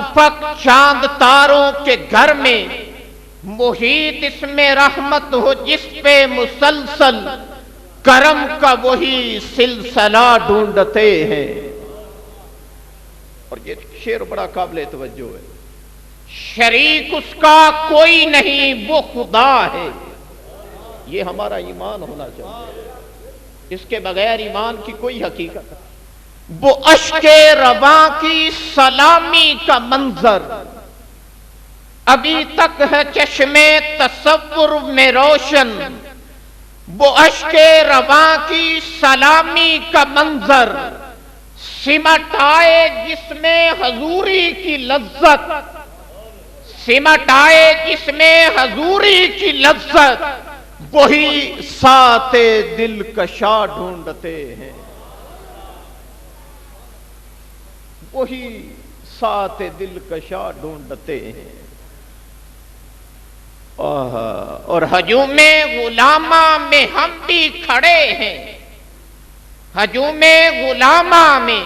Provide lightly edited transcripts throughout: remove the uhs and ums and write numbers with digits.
افق چاند تاروں کے گھر میں، محیط اس میں رحمت ہو جس پہ مسلسل، کرم کا وہی سلسلہ ڈھونڈتے ہیں۔ اور یہ شعر بڑا قابل توجہ ہے۔ شریک اس کا کوئی نہیں، وہ خدا ہے۔ یہ ہمارا ایمان ہونا چاہیے، اس کے بغیر ایمان کی کوئی حقیقت نہیں۔ وہ اشک رواں کی سلامی کا منظر ابھی تک ہے چشمے تصور میں روشن، وہ اشک رواں کی سلامی کا منظر سمٹ آئے جس میں حضوری کی لذت، سمٹ آئے جس میں حضوری کی لذت، وہی ساتھ دلکشا ڈھونڈتے ہیں، وہی ساتھ دلکشا ڈھونڈتے ہیں۔ اور ہجوم غلامہ میں ہم بھی کھڑے ہیں، ہجوم غلامہ میں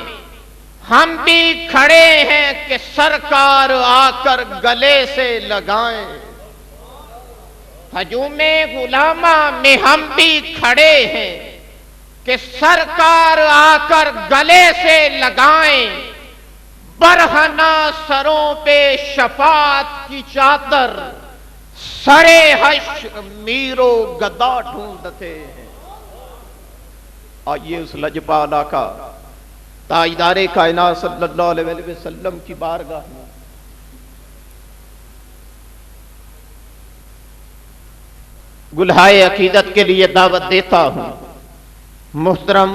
ہم بھی کھڑے ہیں کہ سرکار آ کر گلے سے لگائیں، ہجوم غلامہ میں ہم بھی کھڑے ہیں کہ سرکار آ کر گلے سے لگائیں، برہنہ سروں پہ شفاعت کی چادر، سرے حشر میر و گدا ڈھونڈتے ہیں۔ آئیے اس لجپال آقا تاجدار کائنات صلی اللہ علیہ وسلم کی بارگاہ میں گلہائے عقیدت کے لیے دعوت دیتا ہوں۔ محترم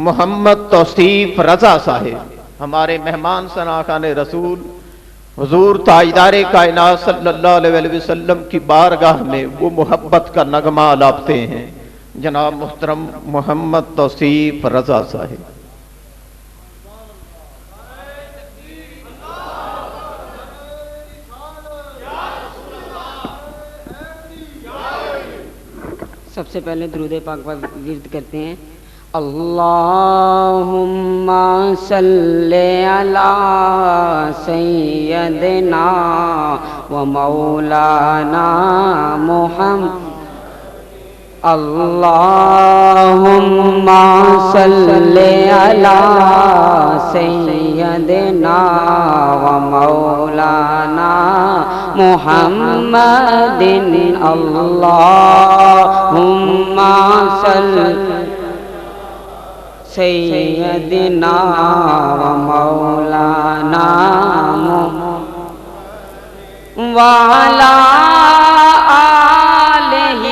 محمد توصیف رضا صاحب ہمارے مہمان شناخان رسول حضور تاجدار کائنات صلی اللہ علیہ وسلم کی بارگاہ میں وہ محبت کا نغمہ آلاپتے ہیں۔ جناب محترم محمد توصیف رضا صاحب۔ سب سے پہلے درود پاک پر ورد کرتے ہیں۔ اللہم صلی علی سیدنا و مولانا محمد، اللہم صلی علی سیدنا و مولانا محمد، اللہم صلی سیدنا و مولانا وعلا آلہ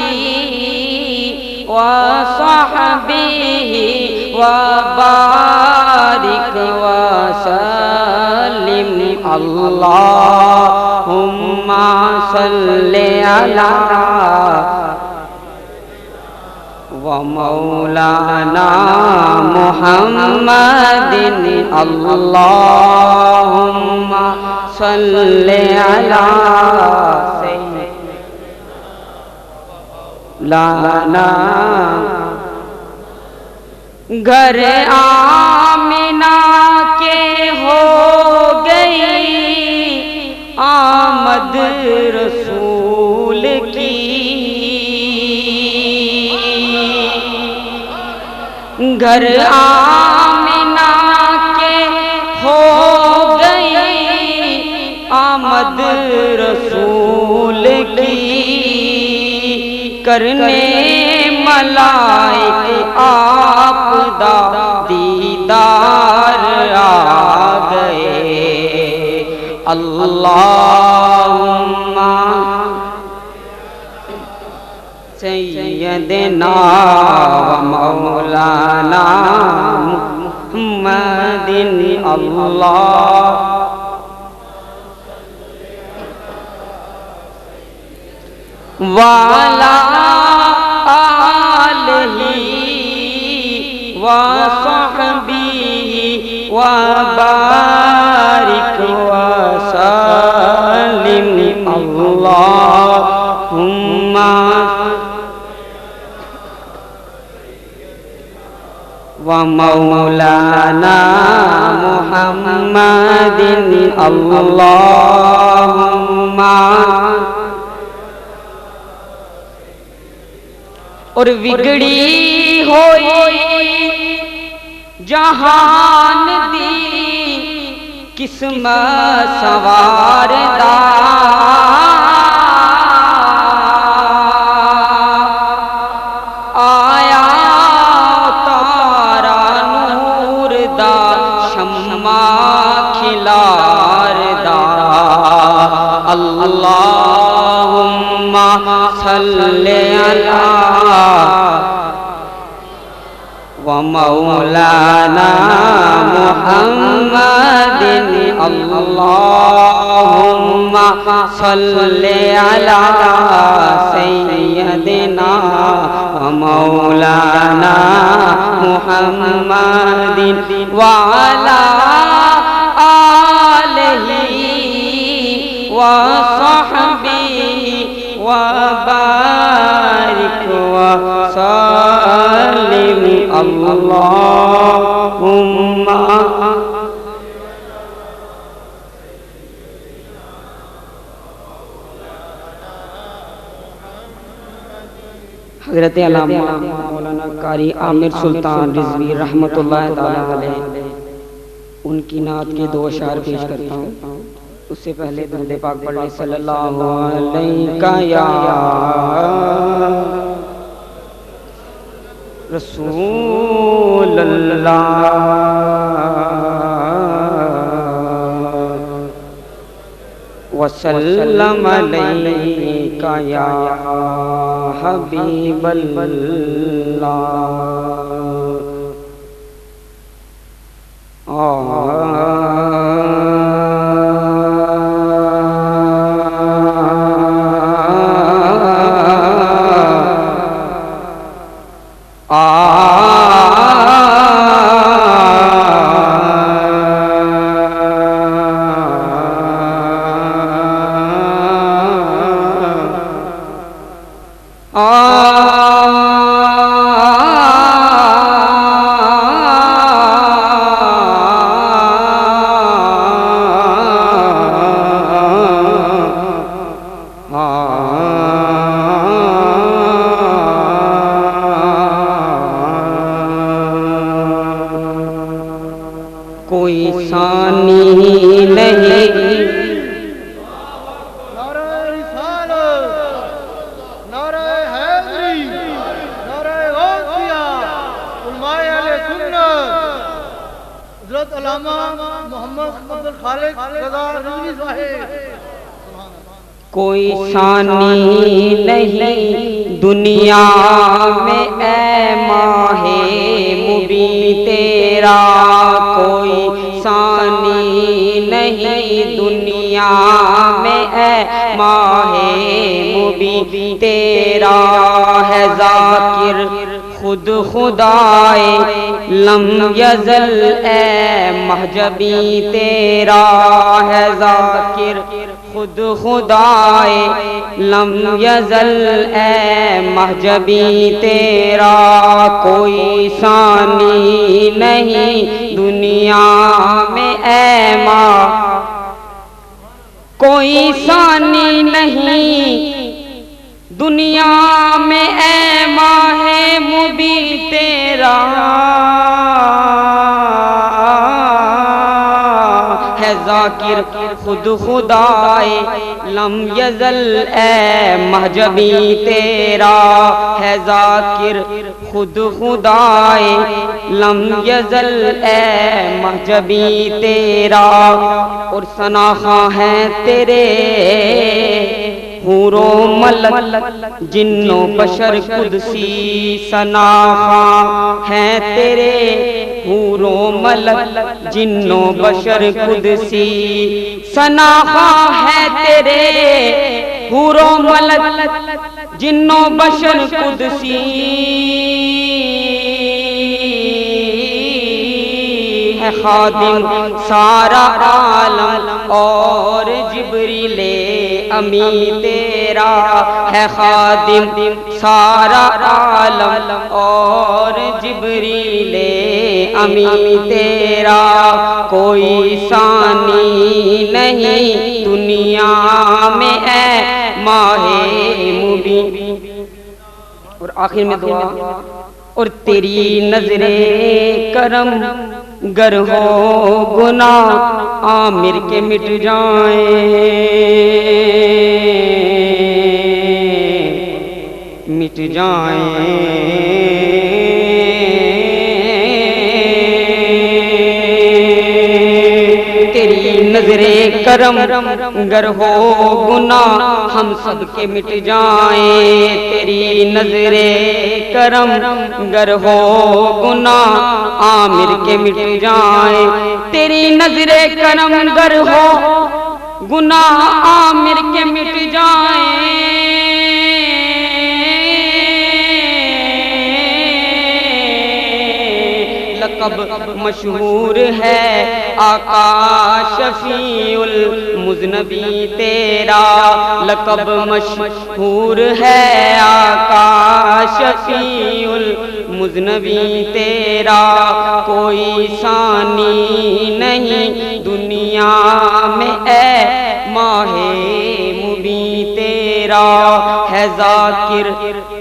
وصحبہ وبارک وسلم، اللہم صلی علی ومولانا محمد، اللہم صلی علی سیدنا۔ گھر آمنہ کے ہو گئی آمد رسول کی، گھر آمنہ کے ہو گئی آمد رسول کی، کرنے ملائک آپ دا دیدار آ گئے، اللہم سیدنا و مولانا محمد، اللہ وعلا آلہ وصحبہ وبارک وسلم، اللہم ومولانا محمد اللہم اور بگڑی ہوئی جہان دی قسمت سوار دا آیا تارا نور دا شمع کھلار دا اللہم صلی علی ومولانا محمد اللہم صلی علی سیدنا ومولانا محمد وعلی آلہ وصحبہ وبارک وسلم اللہم حضرت علامہ مولانا قاری عامر سلطان رضوی رحمۃ اللہ تعالی علیہ ان کی نعت کے دو اشعار پیش کرتا ہوں. اس سے پہلے درود پاک پڑھ لیں. صلی اللہ علیہ یا رسول اللہ وسلم علیک یا حبیب اللہ. کوئی ثانی نہیں نعرہ رسالت، نعرہ حیدری، نعرہ غوثیہ، علماء اہل سنت، حضرت علامہ محمد عبد الخالق رضا رضوی صاحب. کوئی ثانی نہیں دنیا میں اے ماہ مبین تیرا، کوئی ثانی نہیں دنیا میں اے ماہ مبین تیرا، ہے ذاکر خود خدائے لم یزل اے محجبی تیرا، ہے ذاکر خود خدائے لم یزل اے محجبی تیرا، کوئی ثانی نہیں دنیا میں اے ماں، کوئی ثانی نہیں دنیا میں اے ماہ مبین تیرا، ہے ذاکر خود خدائے لم یزل اے محجبی تیرا، ہے ذاکر خود خدائے لم یزل اے محجبی تیرا. اور ثنا خواں ہیں تیرے حور و ملک جن و بشر قدسی، ثنا خواں ہیں تیرے حور و ملک جن و بشر قدسی، ثنا خواں ہیں تیرے حور و ملک جن و بشر قدسی، ہے خادم سارا عالم اور جبریل امی تیرا، ہے خادم سارا عالم اور جبریل امی تیرا کوئی ثانی نہیں دنیا میں اے ماہ مبین۔ اور آخر میں دعا، اور تیری نظر کرم گر ہو گناہ عامر کے مٹ جائیں، مٹ جائیں۔ نظر کرم گر ہو گناہ ہم سب کے مٹ جائیں، تیری نظر کرم گر ہو گناہ عامر کے مٹ جائیں، تیری نظر کرم گر ہو گناہ عامر کے مٹ جائیں۔ لقب مشہور ہے آقا شفیع المذنبی تیرا، لقب مشہور ہے آقا شفیع المذنبی تیرا، کوئی ثانی نہیں دنیا میں اے ماہ مبین تیرا، ہے ذاکر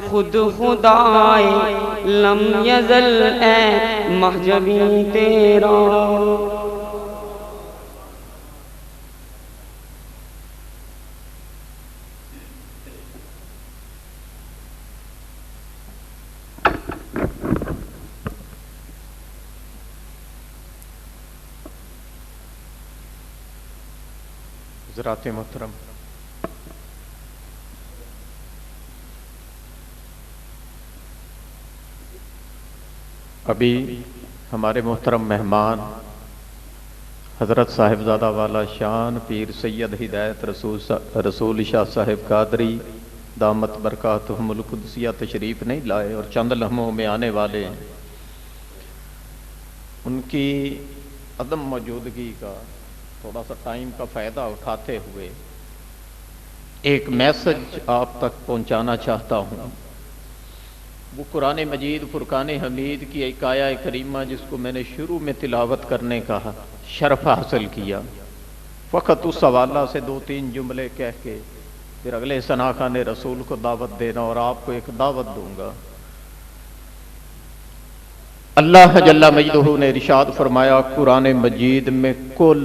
خود خدائے لم یزل اے محجبی تیرا۔ حضرات محترم، ابھی ہمارے محترم مہمان حضرت صاحبزادہ والا شان پیر سید ہدایت رسول شاہ صاحب قادری دامت برکاتہم القدسیہ تشریف نہیں لائے اور چند لمحوں میں آنے والے ہیں۔ ان کی عدم موجودگی کا تھوڑا سا ٹائم کا فائدہ اٹھاتے ہوئے ایک میسج آپ تک پہنچانا چاہتا ہوں۔ وہ قرآن مجید فرقان حمید کی ایک آیہ کریمہ جس کو میں نے شروع میں تلاوت کرنے کا شرف حاصل کیا، فقط اس حوالہ سے 2-3 جملے کہہ کے پھر اگلے ثناخان رسول کو دعوت دینا اور آپ کو ایک دعوت دوں گا۔ اللہ جل مجدہ نے ارشاد فرمایا قرآن مجید میں کل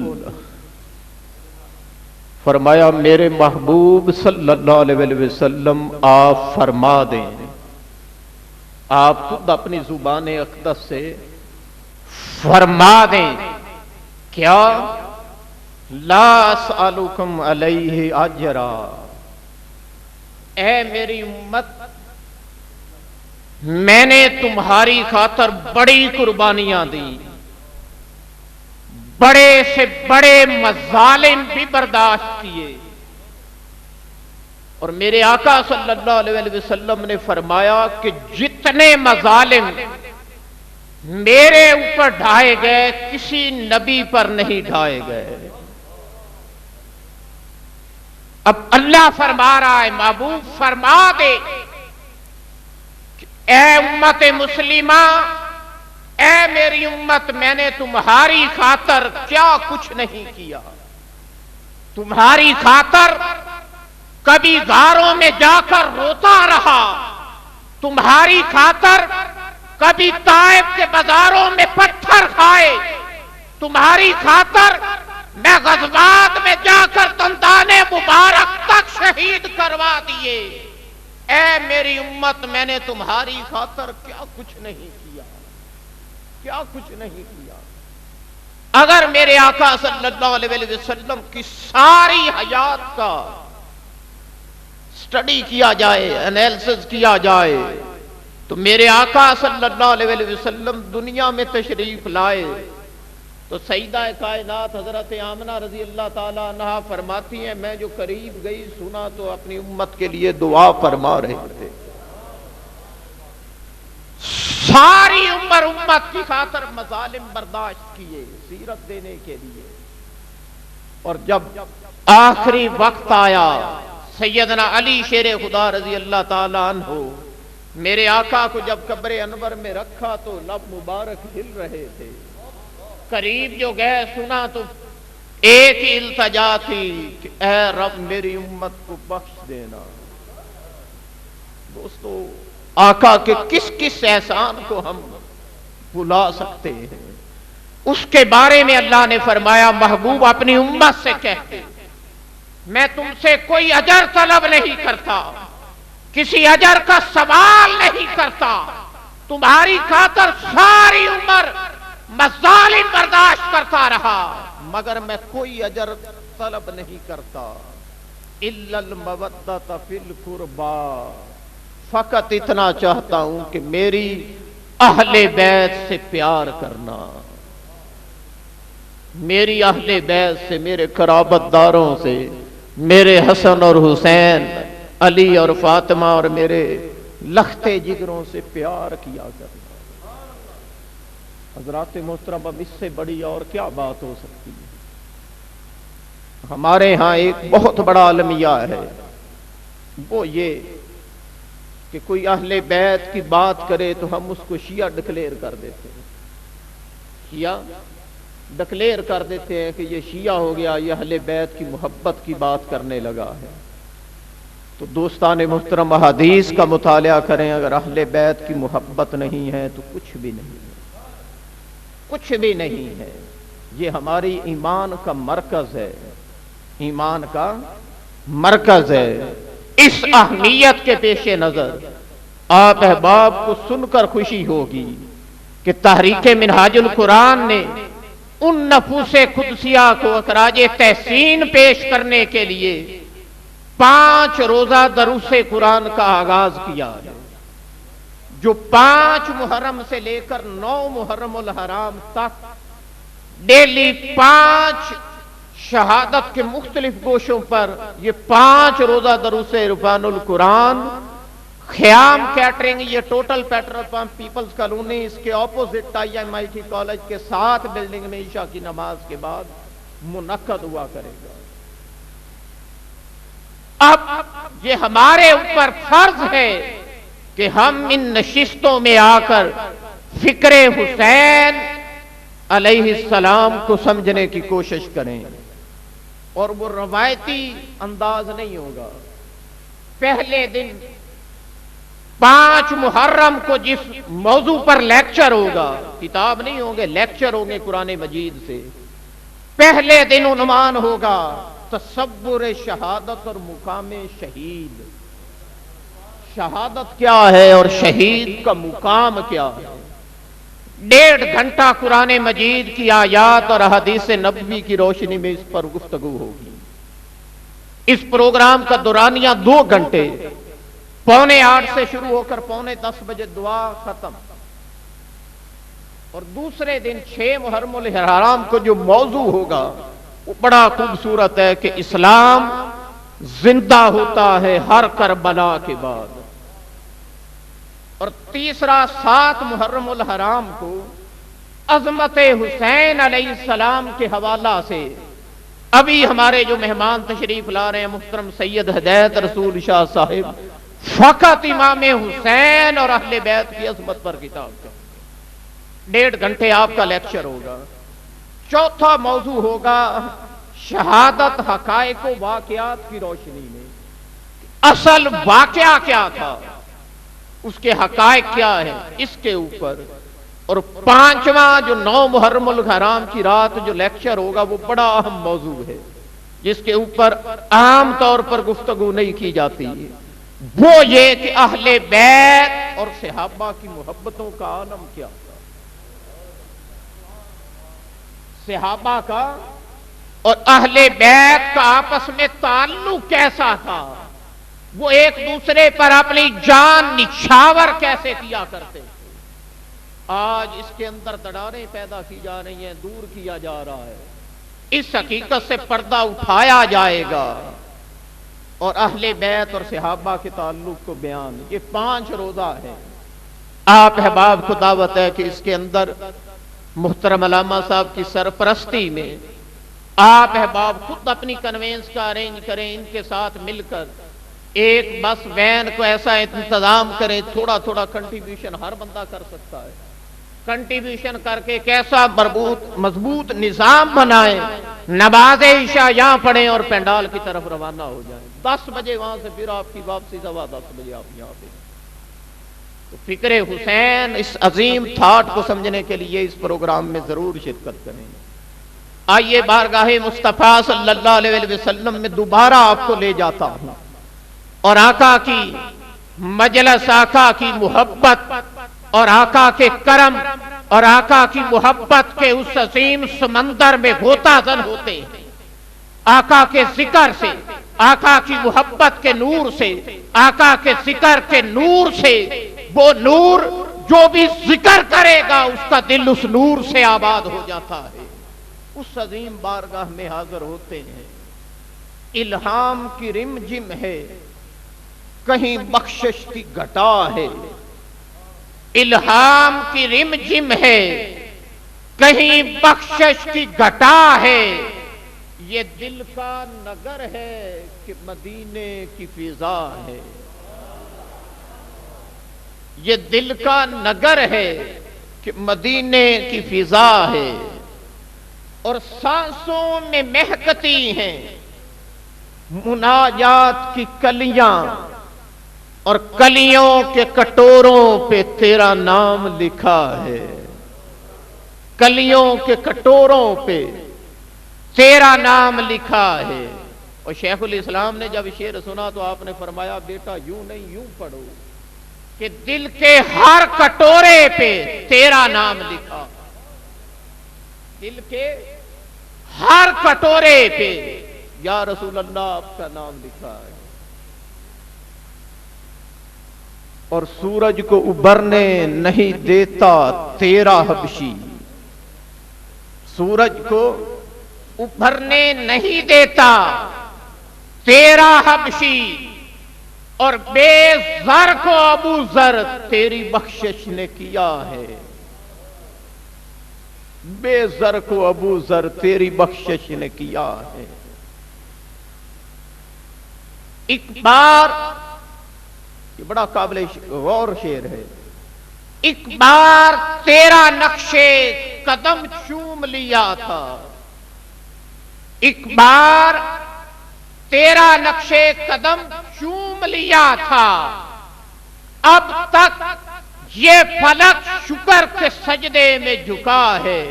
فرمایا میرے محبوب صلی اللہ علیہ وسلم آپ فرما دیں، آپ خود اپنی زبان اقدس سے فرما دیں کیا لا اسألکم علیہ اجرا، اے میری امت میں نے تمہاری خاطر بڑی قربانیاں دی، بڑے سے بڑے مظالم بھی برداشت کیے، اور میرے آقا صلی اللہ علیہ وسلم نے فرمایا کہ جتنے مظالم میرے اوپر ڈھائے گئے کسی نبی پر نہیں ڈھائے گئے۔ اب اللہ فرما رہا ہے محبوب فرما دے کہ اے امت مسلمہ، اے میری امت میں نے تمہاری خاطر کیا کچھ نہیں کیا، تمہاری خاطر کبھی غاروں میں جا کر روتا رہا، تمہاری خاطر کبھی طائف کے بازاروں میں پتھر کھائے، تمہاری خاطر میں غزوات میں جا کر دندان مبارک تک شہید کروا دیے۔ اے میری امت میں نے تمہاری خاطر کیا کچھ نہیں کیا، کیا کچھ نہیں کیا۔ اگر میرے آقا صلی اللہ علیہ وسلم کی ساری حیات کا اسٹڈی کیا جائے، انالیسس کیا جائے، تو میرے آقا صلی اللہ علیہ وسلم دنیا میں تشریف لائے تو سیدہ کائنات حضرت آمنہ رضی اللہ تعالیٰ عنہا فرماتی ہیں میں جو قریب گئی سنا تو اپنی امت کے لیے دعا فرما رہے تھے۔ ساری عمر امت کی خاطر مظالم برداشت کیے سیرت دینے کے لیے، اور جب آخری وقت آیا سیدنا علی شیر خدا رضی اللہ تعالیٰ عنہ میرے آقا کو جب قبر انور میں رکھا تو لب مبارک ہل رہے تھے. قریب جو گئے سنا تو ایک ہی التجا تھی کہ اے رب میری امت کو بخش دینا. دوستو آقا کے کس کس احسان کو ہم بھلا سکتے ہیں؟ اس کے بارے میں اللہ نے فرمایا محبوب اپنی امت سے کہتے میں تم سے کوئی اجر طلب نہیں کرتا, کسی اجر کا سوال نہیں کرتا, تمہاری خاطر ساری عمر مظالم برداشت کرتا رہا مگر میں کوئی اجر طلب نہیں کرتا. الا المودۃ فی القربا, فقط اتنا چاہتا ہوں کہ میری اہل بیت سے پیار کرنا, میری اہل بیت سے, میرے قرابت داروں سے, میرے حسن اور حسین, علی اور فاطمہ اور میرے لختے جگروں سے پیار کیا کرنا. حضرات محترم اب اس سے بڑی اور کیا بات ہو سکتی ہے؟ ہمارے ہاں ایک بہت بڑا المیہ ہے, وہ یہ کہ کوئی اہل بیت کی بات کرے تو ہم اس کو شیعہ ڈکلیئر کر دیتے ہیں. شیعہ ڈکلیئر کر دیتے ہیں کہ یہ شیعہ ہو گیا, یہ اہل بیت کی محبت کی بات کرنے لگا ہے. تو دوستان محترم حدیث کا مطالعہ کریں, اگر اہل بیت کی محبت نہیں ہے تو کچھ بھی نہیں ہے, کچھ بھی نہیں ہے. یہ ہماری ایمان کا مرکز ہے, ایمان کا مرکز ہے. اس اہمیت کے پیش نظر آپ احباب کو سن کر خوشی ہوگی کہ تحریک منہاج القرآن نے ان نفوس قدسیہ کو اخراج تحسین پیش کرنے کے لیے 5 روزہ دروس قرآن کا آغاز کیا ہے, جو 5 محرم سے لے کر 9 محرم الحرام تک ڈیلی 5 شہادت کے مختلف گوشوں پر یہ 5 روزہ دروس عرفان القرآن. خیام کیٹرنگ, یہ total petrol pump People's Colony, اس کے اپوزٹ IMIT کالج کے ساتھ بلڈنگ میں عشاء کی نماز کے بعد منعقد ہوا کرے گا. اب یہ ہمارے اوپر فرض ہے کہ ہم ان نشستوں میں آ کر فکر حسین علیہ السلام کو سمجھنے کی کوشش کریں, اور وہ روایتی انداز نہیں ہوگا. پہلے دن 5 محرم کو جس موضوع پر لیکچر ہوگا, کتاب نہیں ہوں گے, لیکچر ہوں گے قرآن مجید سے. پہلے دن عنوان ہوگا تصور شہادت اور مقام شہید. شہادت کیا ہے اور شہید کا مقام کیا ہے. 1.5 گھنٹہ قرآن مجید کی آیات اور احادیث نبوی کی روشنی میں اس پر گفتگو ہوگی. اس پروگرام کا دورانیہ 2 گھنٹے, 7:45 سے شروع ہو کر 9:45 بجے دعا ختم. اور دوسرے دن 6 محرم الحرام کو جو موضوع ہوگا وہ بڑا خوبصورت ہے کہ اسلام زندہ ہوتا ہے ہر کربلا کے بعد. اور تیسرا 7 محرم الحرام کو عظمت حسین علیہ السلام کے حوالہ سے ابھی ہمارے جو مہمان تشریف لا رہے ہیں محترم سید ہدایت رسول شاہ صاحب فقط امام حسین اور اہل بیت کی عظمت پر کتاب کا 1.5 گھنٹے آپ کا لیکچر ہوگا. چوتھا موضوع ہوگا شہادت حقائق و واقعات کی روشنی میں اصل واقعہ کیا تھا, اس کے حقائق کیا ہے, اس کے اوپر. اور 5واں جو 9 محرم الحرام کی رات جو لیکچر ہوگا وہ بڑا اہم موضوع ہے جس کے اوپر عام طور پر گفتگو نہیں کی جاتی ہے. وہ یہ کہ اہل بیت اور صحابہ کی محبتوں کا عالم کیا تھا, صحابہ کا اور اہل بیت کا آپس میں تعلق کیسا تھا, وہ ایک دوسرے پر اپنی جان نچھاور کیسے کیا کرتے تھے. آج اس کے اندر دراڑیں پیدا کی جا رہی ہیں, دور کیا جا رہا ہے. اس حقیقت سے پردہ اٹھایا جائے گا اور اہل بیت اور صحابہ کے تعلق کو بیان. یہ 5 روزہ ہے. آپ احباب کو دعوت ہے کہ اس کے اندر محترم علامہ صاحب کی سرپرستی میں آپ احباب خود اپنی کنوینس کا ارینج کریں, ان کے ساتھ مل کر ایک بس وین کو ایسا انتظام کرے، تھوڑا تھوڑا کنٹریبیوشن ہر بندہ کر سکتا ہے، کنٹریبیوشن کر کے کیسا مضبوط نظام بنائے، نماز عشاء یہاں پڑھیں اور پینڈال کی طرف روانہ ہو جائیں، 10 بجے وہاں سے پھر آپ کی واپسی 10:15 بجے آپ یہاں پہ۔ تو فکر حسین اس عظیم تھاٹ کو سمجھنے کے لیے اس پروگرام میں ضرور شرکت کریں۔ آئیے بارگاہ مصطفیٰ صلی اللہ علیہ وسلم میں دوبارہ آپ کو لے جاتا ہوں، اور آقا کی مجلس، آقا کی محبت اور آقا کے کرم اور آقا کی محبت کے اس عظیم سمندر میں غوطہ زن ہوتے ہیں۔ آقا کے ذکر سے، آقا کی محبت کے نور سے، آقا کے ذکر کے نور سے، وہ نور جو بھی ذکر کرے گا اس کا دل اس نور سے آباد ہو جاتا ہے۔ اس عظیم بارگاہ میں حاضر ہوتے ہیں، الہام کی رم جم ہے، کہیں بخشش کی گھٹا ہے، الہام کی رم جم ہے، کہیں بخشش کی گھٹا ہے، یہ دل کا نگر ہے کہ مدینے کی فضا ہے، یہ دل کا نگر ہے کہ مدینے کی فضا ہے، اور سانسوں میں مہکتی ہیں مناجات کی کلیاں، اور کلیوں کے کٹوروں پہ تیرا نام لکھا ہے، کلیوں کے کٹوروں پہ تیرا نام لکھا ہے۔ اور شیخ الاسلام نے جب شعر سنا تو آپ نے فرمایا بیٹا یوں نہیں یوں پڑھو کہ دل کے ہر کٹورے پہ تیرا نام لکھا، دل کے ہر کٹورے پہ یا رسول اللہ آپ کا نام لکھا ہے۔ اور سورج کو ابھرنے نہیں دیتا تیرا حبشی، سورج کو ابھرنے نہیں دیتا تیرا حبشی، اور بے زر کو ابو ذر تیری بخشش نے کیا ہے، بے زر کو ابو ذر تیری بخشش نے کیا ہے۔ ایک بار، یہ بڑا قابل غور شعر ہے، ایک بار تیرا نقشے قدم چوم لیا تھا، ایک بار تیرا نقشے قدم چوم لیا تھا، اب تک یہ فلک شکر کے سجدے میں جھکا ہے،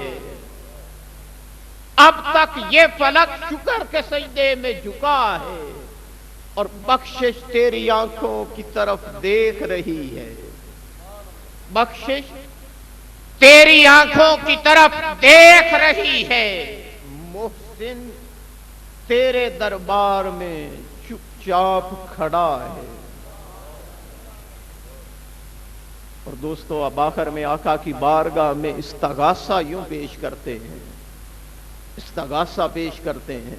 اب تک یہ فلک شکر کے سجدے میں جھکا ہے، اور بخشش تیری آنکھوں کی طرف دیکھ رہی ہے، بخشش تیری آنکھوں کی طرف دیکھ رہی ہے، محسن تیرے دربار میں چپ چاپ کھڑا ہے۔ اور دوستو اب آخر میں آقا کی بارگاہ میں استغاثہ یوں پیش کرتے ہیں، استغاثہ پیش کرتے ہیں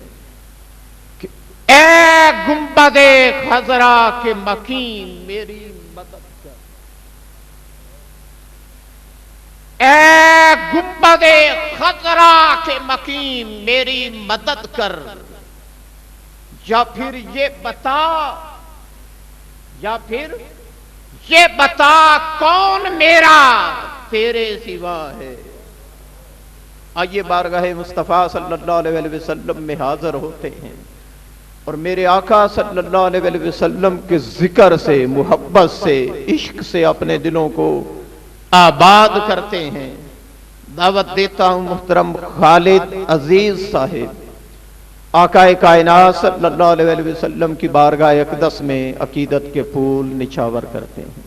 کہ اے گنبد خضرا کے مکین میری مدد کر، اے گنبد خضرا کے مکین میری مدد کر، یا پھر یہ بتا، یا پھر یہ بتا کون میرا تیرے سوا ہے۔ آئیے بارگاہ مصطفیٰ صلی اللہ علیہ وسلم میں حاضر ہوتے ہیں، اور میرے آقا صلی اللہ علیہ وسلم کے ذکر سے، محبت سے، عشق سے اپنے دلوں کو آباد کرتے ہیں۔ دعوت دیتا ہوں محترم خالد عزیز صاحب، آقا کائنات صلی اللہ علیہ وسلم کی بارگاہ اقدس میں عقیدت کے پھول نچھاور کرتے ہیں۔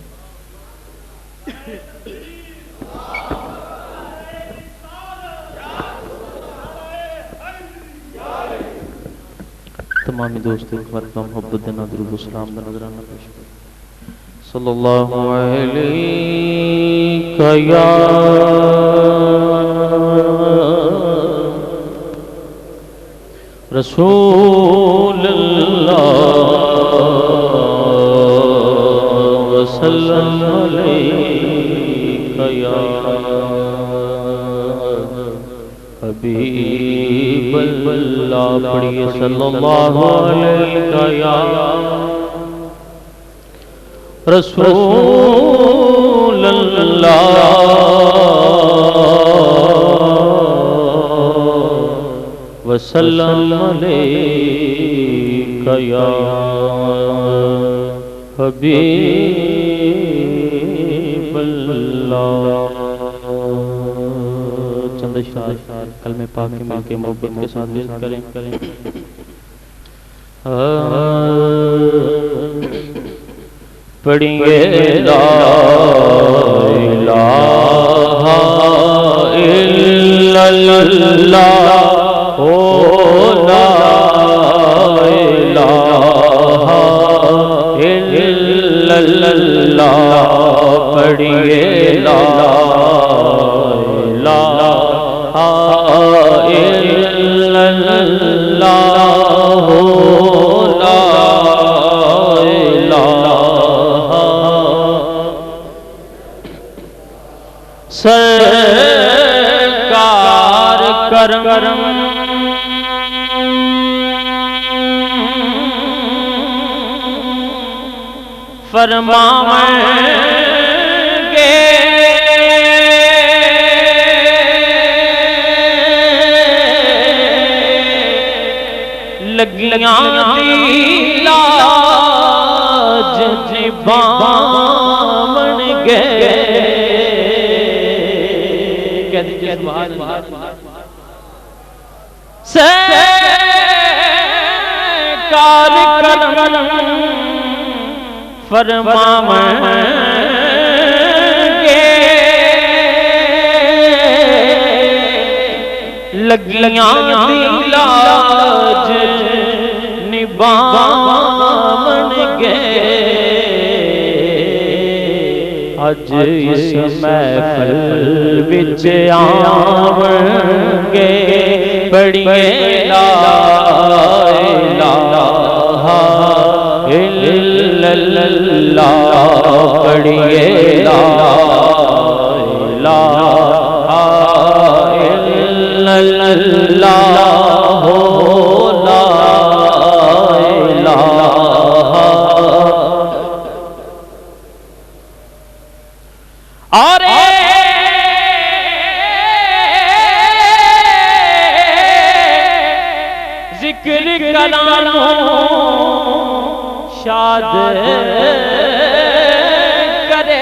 تمامی دوستوں کو محبت دینا، درود و سلام دا نظرانہ پیش کریں۔ صلی اللہ علیہ یا رسول اللہ وسلم علیہ یا حبیب اللہ، پڑھیے صلی اللہ علیہ یا رسول اللہ وسلم علیک یا حبیب اللہ۔ چند اشعار کلمہ پاک میں مل کے محبت کے ساتھ ورد کریں۔ پڑھیں گے لا الہ الا اللہ، لا الہ الا اللہ، پڑھیں گے لا الہ الا اللہ، لا سرکار کرم فرمائیں گے، لگیاں لاج بامن گئے، سرکار کرم فرمائیں گے، لگیاں لاج نبامن گئے، اج اس محفل وچ آونگے، پڑھیے لا الہ الا اللہ، پڑھیے لا الہ الا اللہ، لا الہ۔ اور ذکر کلام شاد کرے،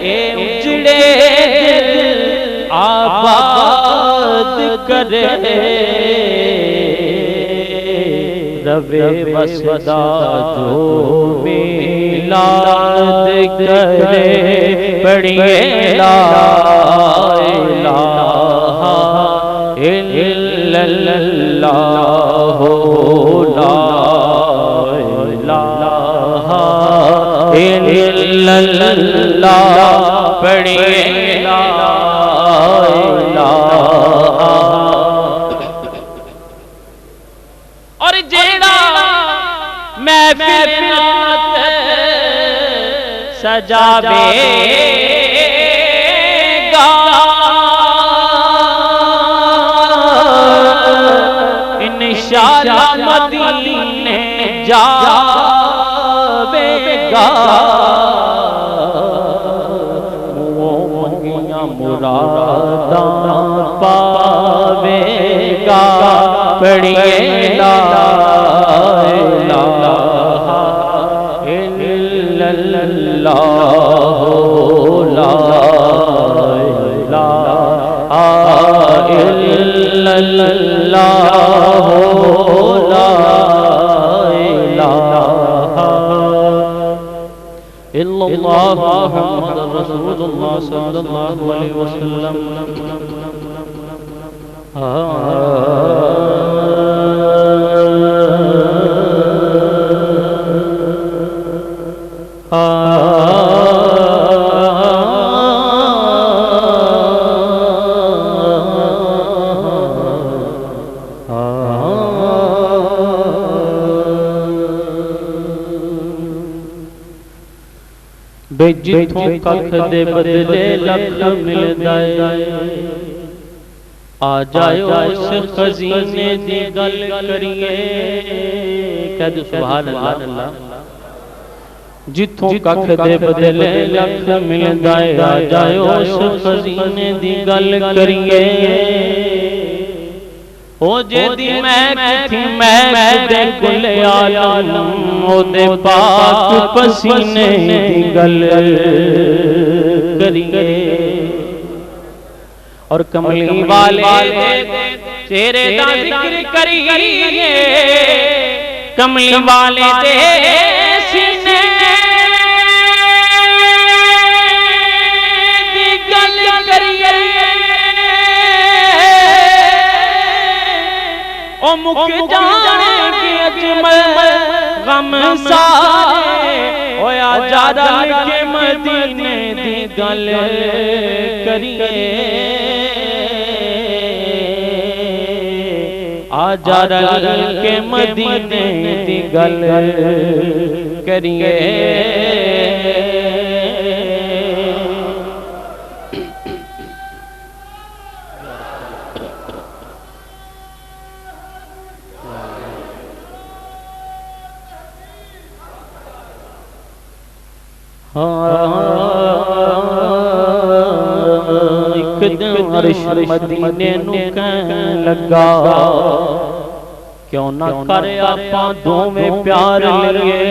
اے اجڑے آباد کرے، روے وسدا جو میلاد کرے، پڑھیے لا الہ الا اللہ، لا الہ الا اللہ، پڑھیے لا الہ۔ اور جیڑا محفل سجاوے گا، انشاءاللہ مدینے جاوے گا، منگیاں مراداں پاوے گا، پڑھیے لا الہ الا اللہ، لا الہ الا اللہ، لا الہ الا اللہ، محمد رسول اللہ صلی اللہ علیہ وسلم۔ بے جتھوں ککھ دے بدلے لکھ ملدا ہے، آ جائیو اس خزینے دی گل کریے کہہ دو سبحان اللہ جتوں ککھ دے بدلے لکھ ملدا ہے آ جائیو اس خزینے دی گل کریے او جے دی محک تھی محک دے کل عالم او دے پاک پسینے دی گل کریے اور کملی والے چہرے دا ذکر کریے کملی والے دے سینے دی گل کریے او مک جانے کی اجمل غم سارے ہویا جارا کے مدینے دی گل کریے آجا رل کے مدینے دی گل کریے ایک دن عرش مدینے نو کہن لگا کیوں نہ کرے آپاں دوویں پیار لیے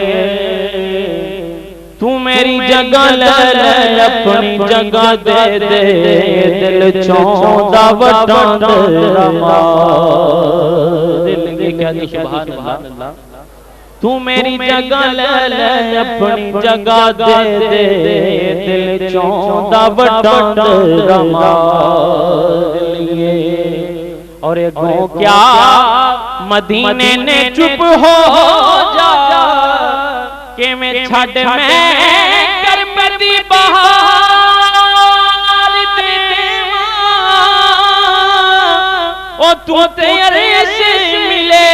تو میری جگہ لے لے اپنی جگہ دے دے دل چوندا وٹاں تیرا مار دل کے کہہ دے سبحان اللہ تو میری جگہ لے لے اپنی جگہ دے دے دل چوندا وٹاں تیرا مار لیے اور اگوں کیا مدینے نے چپ ہو جا کہ میں چھڑ میں کربتی بہار دیواں او تو تیرے سے ملے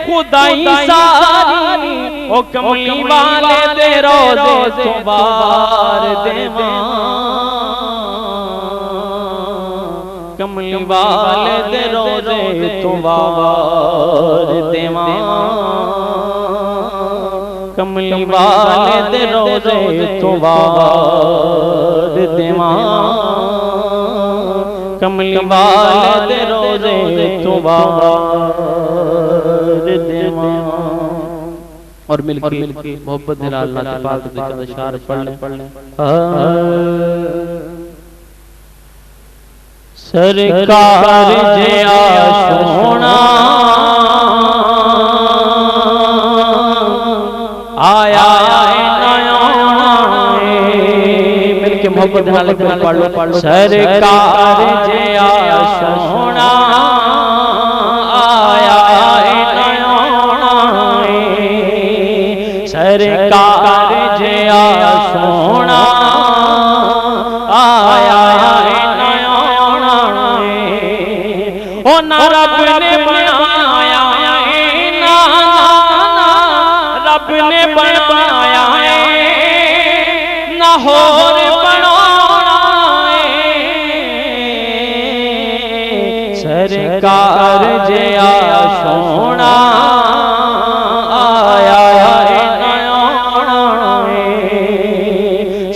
خدائی ساری او کملی والے دے روزے تو بار دیواں کملی والے دے روزے تو بار دیواں کملی والے دے روزے تو بار دیواں کملی والے دے روزے تو بار دیواں اور مل کے محبت دل اللہ کے پاک ذکر اشار پڑھ لیں سرکار جیا سونا آیا مل کے محبت دل اللہ کے پاک پڑھ لو سرکار جیا سونا آیا سرکار جیا سونا آیا او نہ رب نے بنایا نا رب نے بنایا نہ ہور بنانا سرکار جیا سونا آیا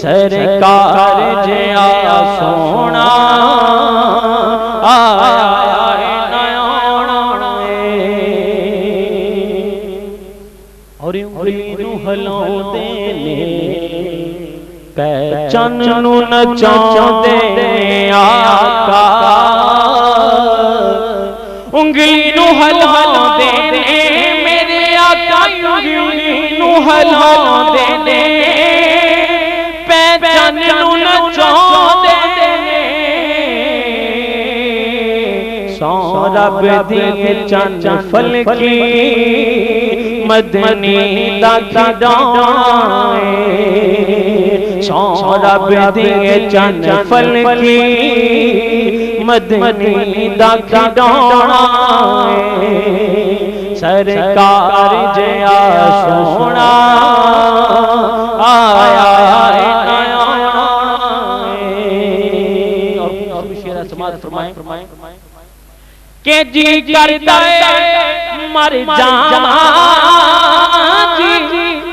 سرکار جیا سونا آیا اور انگلی نو ہلاؤ دینے کہ چن نو نچاؤ دینے آقا انگلی نو ہلاؤ دینے میرے آقا انگلی نو ہلاؤ دینے چن نو نچاؤ دینے سو رب دیے چن فلکی مدنی دا کھڑائیں سو رب دیے چن فلکی مدنی دا کھڑائیں سرکار جیا سونا آیا سماعت فرمائیں کہ جی کرتا ہے مر جاواں جی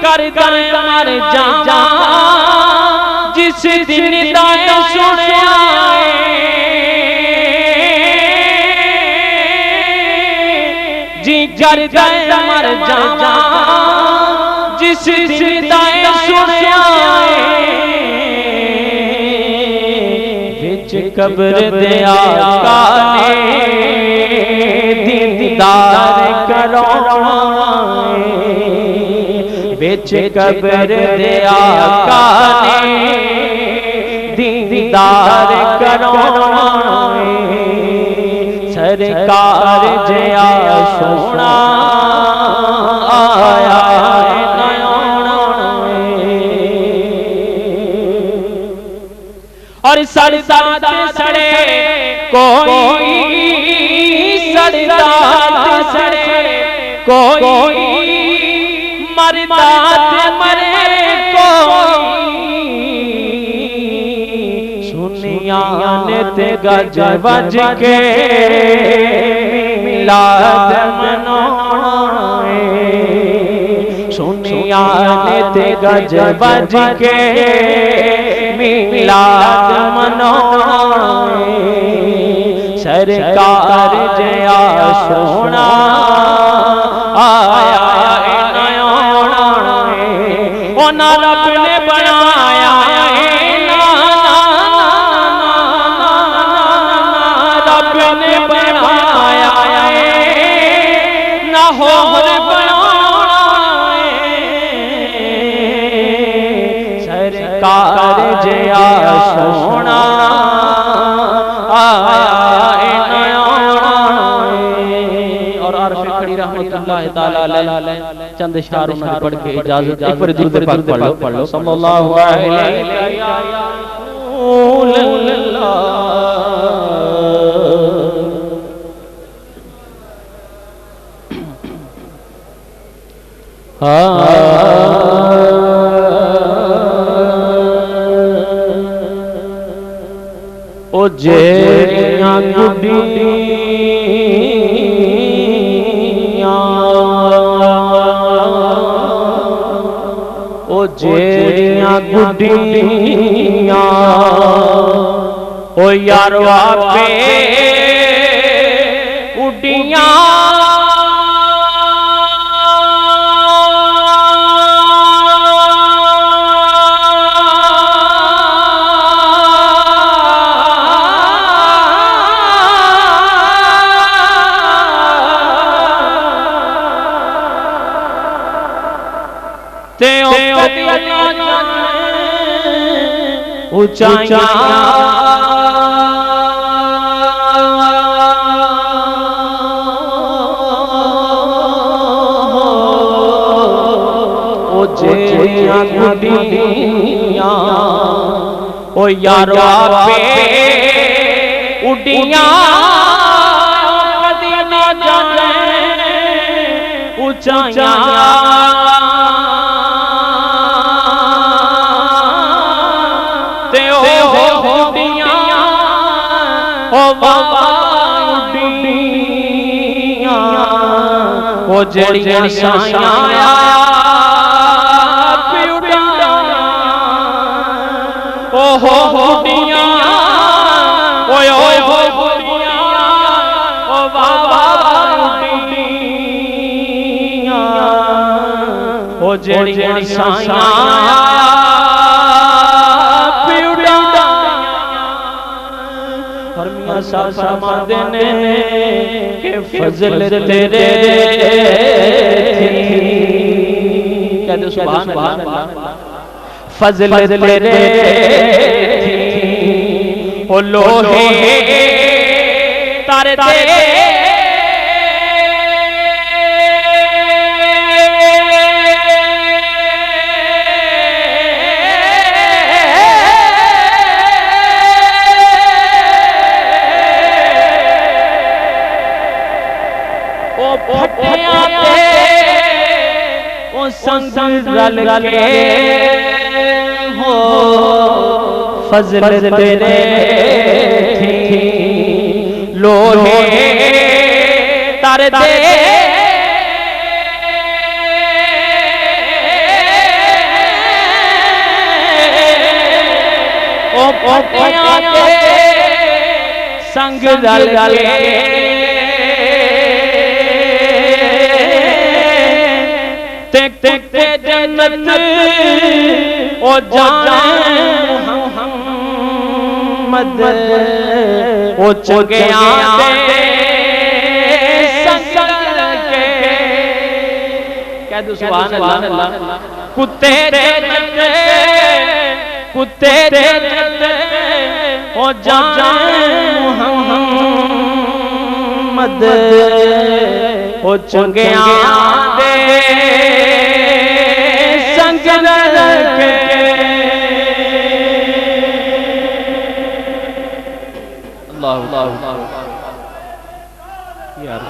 کرتا ہے مر جاواں جس دن دا سنیا جی کرتا ہے مر جاواں جس دن دا سنیا وچ قبر دے آقا نے دیدار کراونا وچ قبر دے آقا نے دیدار کراونا سرکار جیا سونا آیا اور سڑتا سڑے کوئی سڑتا سڑے کوئی مرتا مرے کوئی سنیا نے تے گج بج کے میلاد منائے سنیا نے تے گج بج کے میلاد منائے سرکار جیا سونا آیا اونا رب نے بنایا رب نے بنایا نہ ہو سرکار جیا سونا اور عارف کھڑی رحمت اللہ تعالی علیہ چند اشعار انہوں نے پڑھ کے اجازت ایک پر درود پاک پڑھ لو صلی اللہ علیہ یا رسول اللہ او جیڑیاں گڈیاں او جیڑیاں گڈیاں او یارو آپے اڈیاں اونچائیاں او جیڑیاں گڈیاں او یارو آپے اڈیاں کدی نہ جانے اونچائیاں او جڑیاں سایاں پیڑیاں او ہو ہوڈیاں اوئے اوئے ہوڈیاں او بابا ہوڈیاں او جڑیاں سایاں صاحب فرماتے ہیں کہ فضل تیرے تھی کہتے سبحان اللہ فضل تیرے تھی او لوہے تارے تیرے سنگ رل کے ہو فضل تیرے تھی لوہے تر دے او پٹیاں کے سنگ رل کے تک تک جنت او جانے محمد او چگیاں دے سنگ کے کہہ دو سبحان اللہ کتے جنت کتے جنت او جانے محمد او چگیاں دے سنگ کے اللہ یار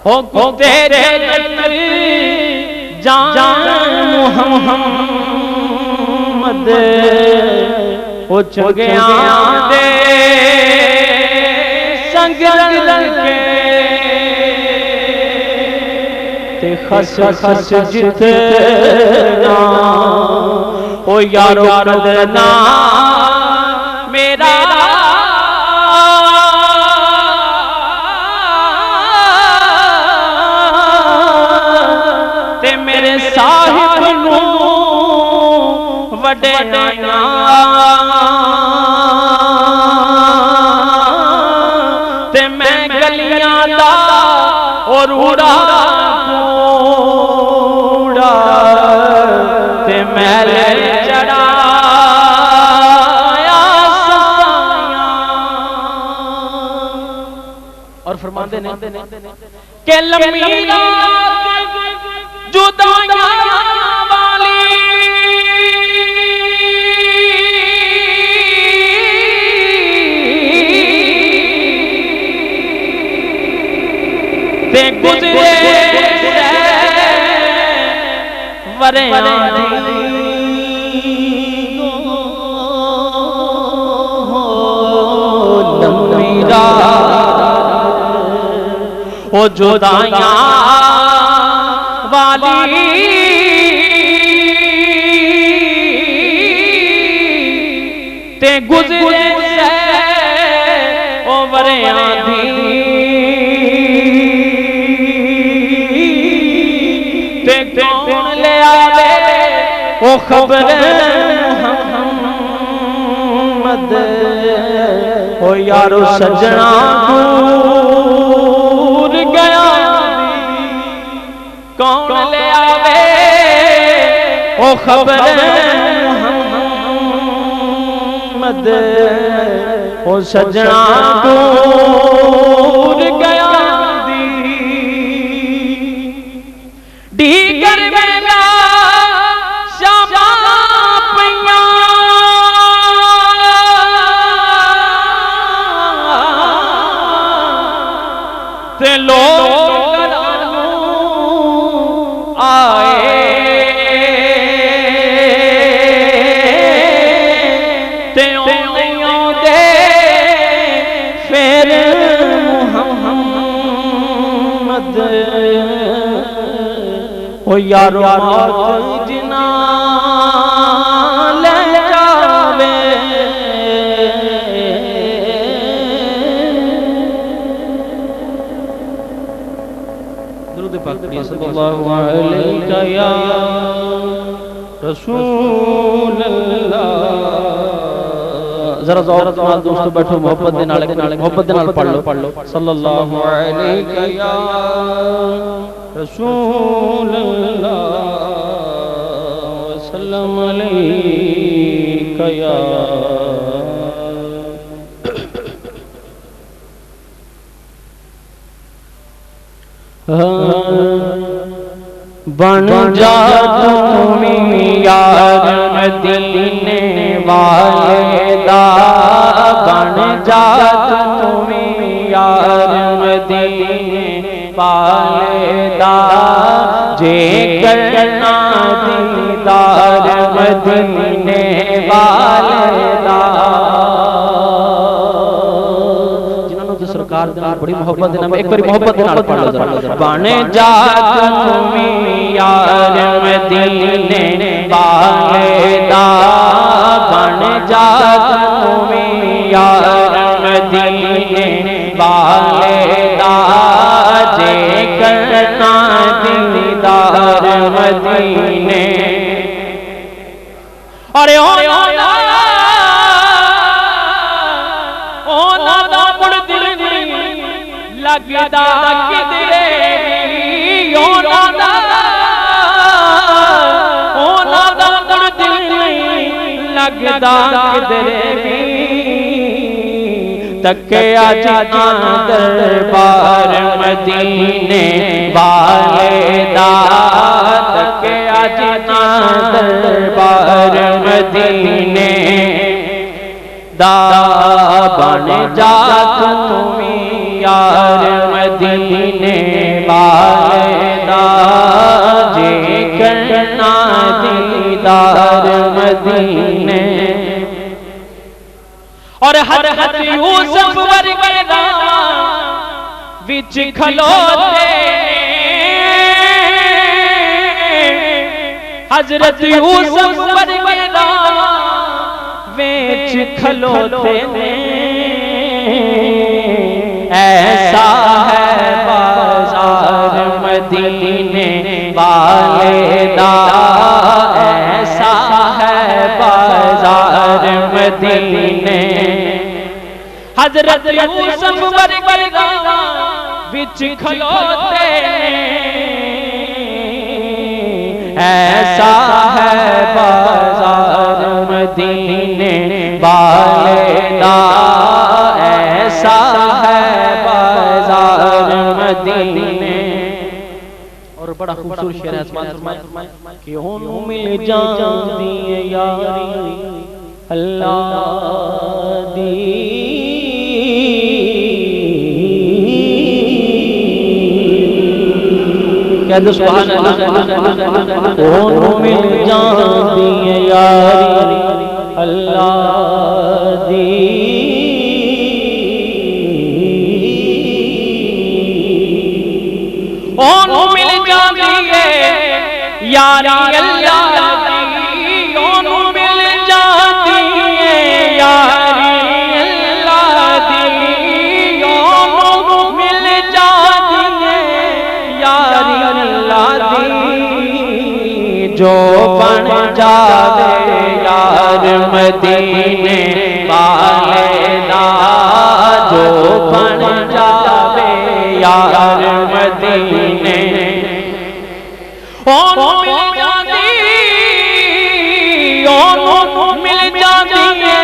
او تیرے جان محمد او چگیاں دے سنگ کے تے خس خس جتنا او یارو کردنا میرا تے میرے صاحب نو وڈے نانا تے میں گلیاں دا اور اڑا تے محل چڑھایا سایاں اور فرماندے نے کہ لمبی رات جدائیاں والی تے گزرے لمبی رات او جدائیاں والی تے گزرے او وریاں دی تے کون لے آوے او خبر محمد او یارو سجنا دور گیا کون لے آوے او خبر محمد او سجنا دور گیا دیگر ویلا شاماں پیاں تے لوگ آئے تے اولیاں دے پھر محمد او یارو موت جنا لے جاوے درود پاک صلی اللہ علیہ یا رسول اللہ ذرا ذوق نال دوستو بیٹھو محبت دے نال پڑھ لو صلی اللہ علیہ یا رسول اللہ وسلم علیک یا بن جا تم یار مدینے والے دا بن جا تم یار مدینے والے دا کرنا دیدار مدینے والے دا جنہوں نے سرکار دینا بڑی محبت دینا ایک بڑی محبت دینا پڑھ لو ذرا بن جا تمی یار مدینے والے دا بن جا تمی یار مدینے والے دا جے کرنا دیدار مدینے اور اونا دا مڑ دل لگدا کدرے اونا دا مڑ دل لگدا کدرے تکیا جان دربار مدینے والے دا تکیا جان دربار مدینے دا بن جا تمی یار مدینے والے دا جے کرنا دیدار مدینے اور حضرت یوسف ورگے دا وچ کھلوتے حضرت یوسف ورگے دا وچ کھلوتے نے ایسا ہے بازار مدینے والے دا ایسا ہے بازار مدینے حضرت یوسف ورگے دا وچ کھلوتے ایسا ہے بازار مدینے والے دا ایسا ہے بازار مدینے اور بڑا خوبصورت شعر ہے اسمان فرمائے کہ انہوں مل جاندی یاری اللہ دی کہہ دو سبحان اللہ انہوں مل جاندی یاری اللہ دی انہوں مل جاندی یاری اللہ دی انہوں مل جاندی یاری اللہ دی انہوں مل جاندی یاری اللہ دی جو بن جاوے یار مدینے والے دا جو بن جاوے یار مدینے انہوں مل جاندی انہوں مل جاندی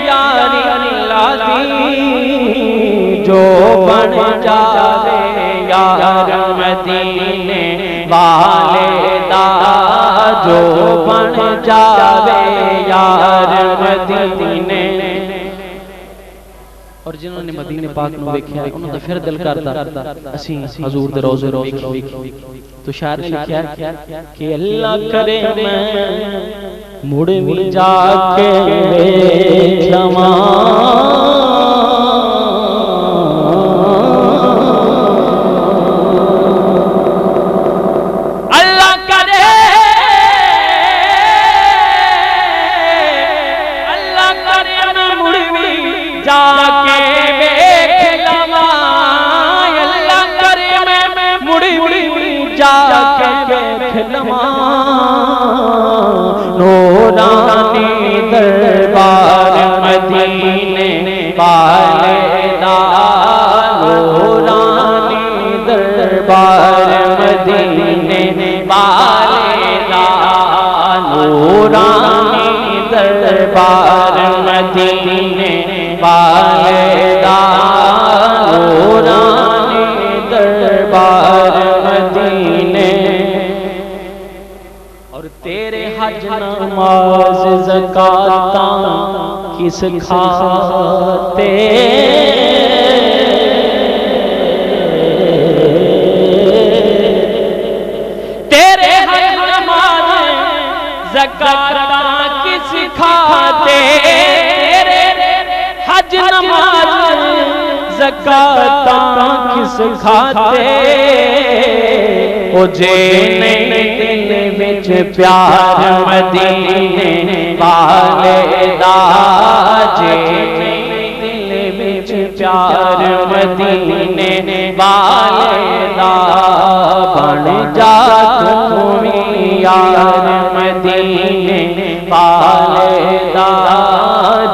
یاری اللہ دی جو بن جاوے یار مدینے والے دا جو بن جاوے یار مدینے اور جنہوں نے مدینے پاک نو ویکھیا ہے انہوں دا پھر دل کردا اسی حضور دے روضے ویکھیے تو شاعر نے لکھیا کہ اللہ کرے میں مڑ وی جا کے ویکھاں نورانی دربار مدینے والے دا نورانی دربار مدینے والے دا نورانی دربار مدینے والے دا نورانی دربار مدینے اور تیرے حج نماز زکاتاں کس کھاتے تیرے زکاتاں کس کھاتے حج نماز زکاتاں کس کھاتے او جے نہیں دل وچ پیار مدینے والے دا جے نہیں دل وچ پیار مدینے والے دا بن جا تو یار مدینے والے دا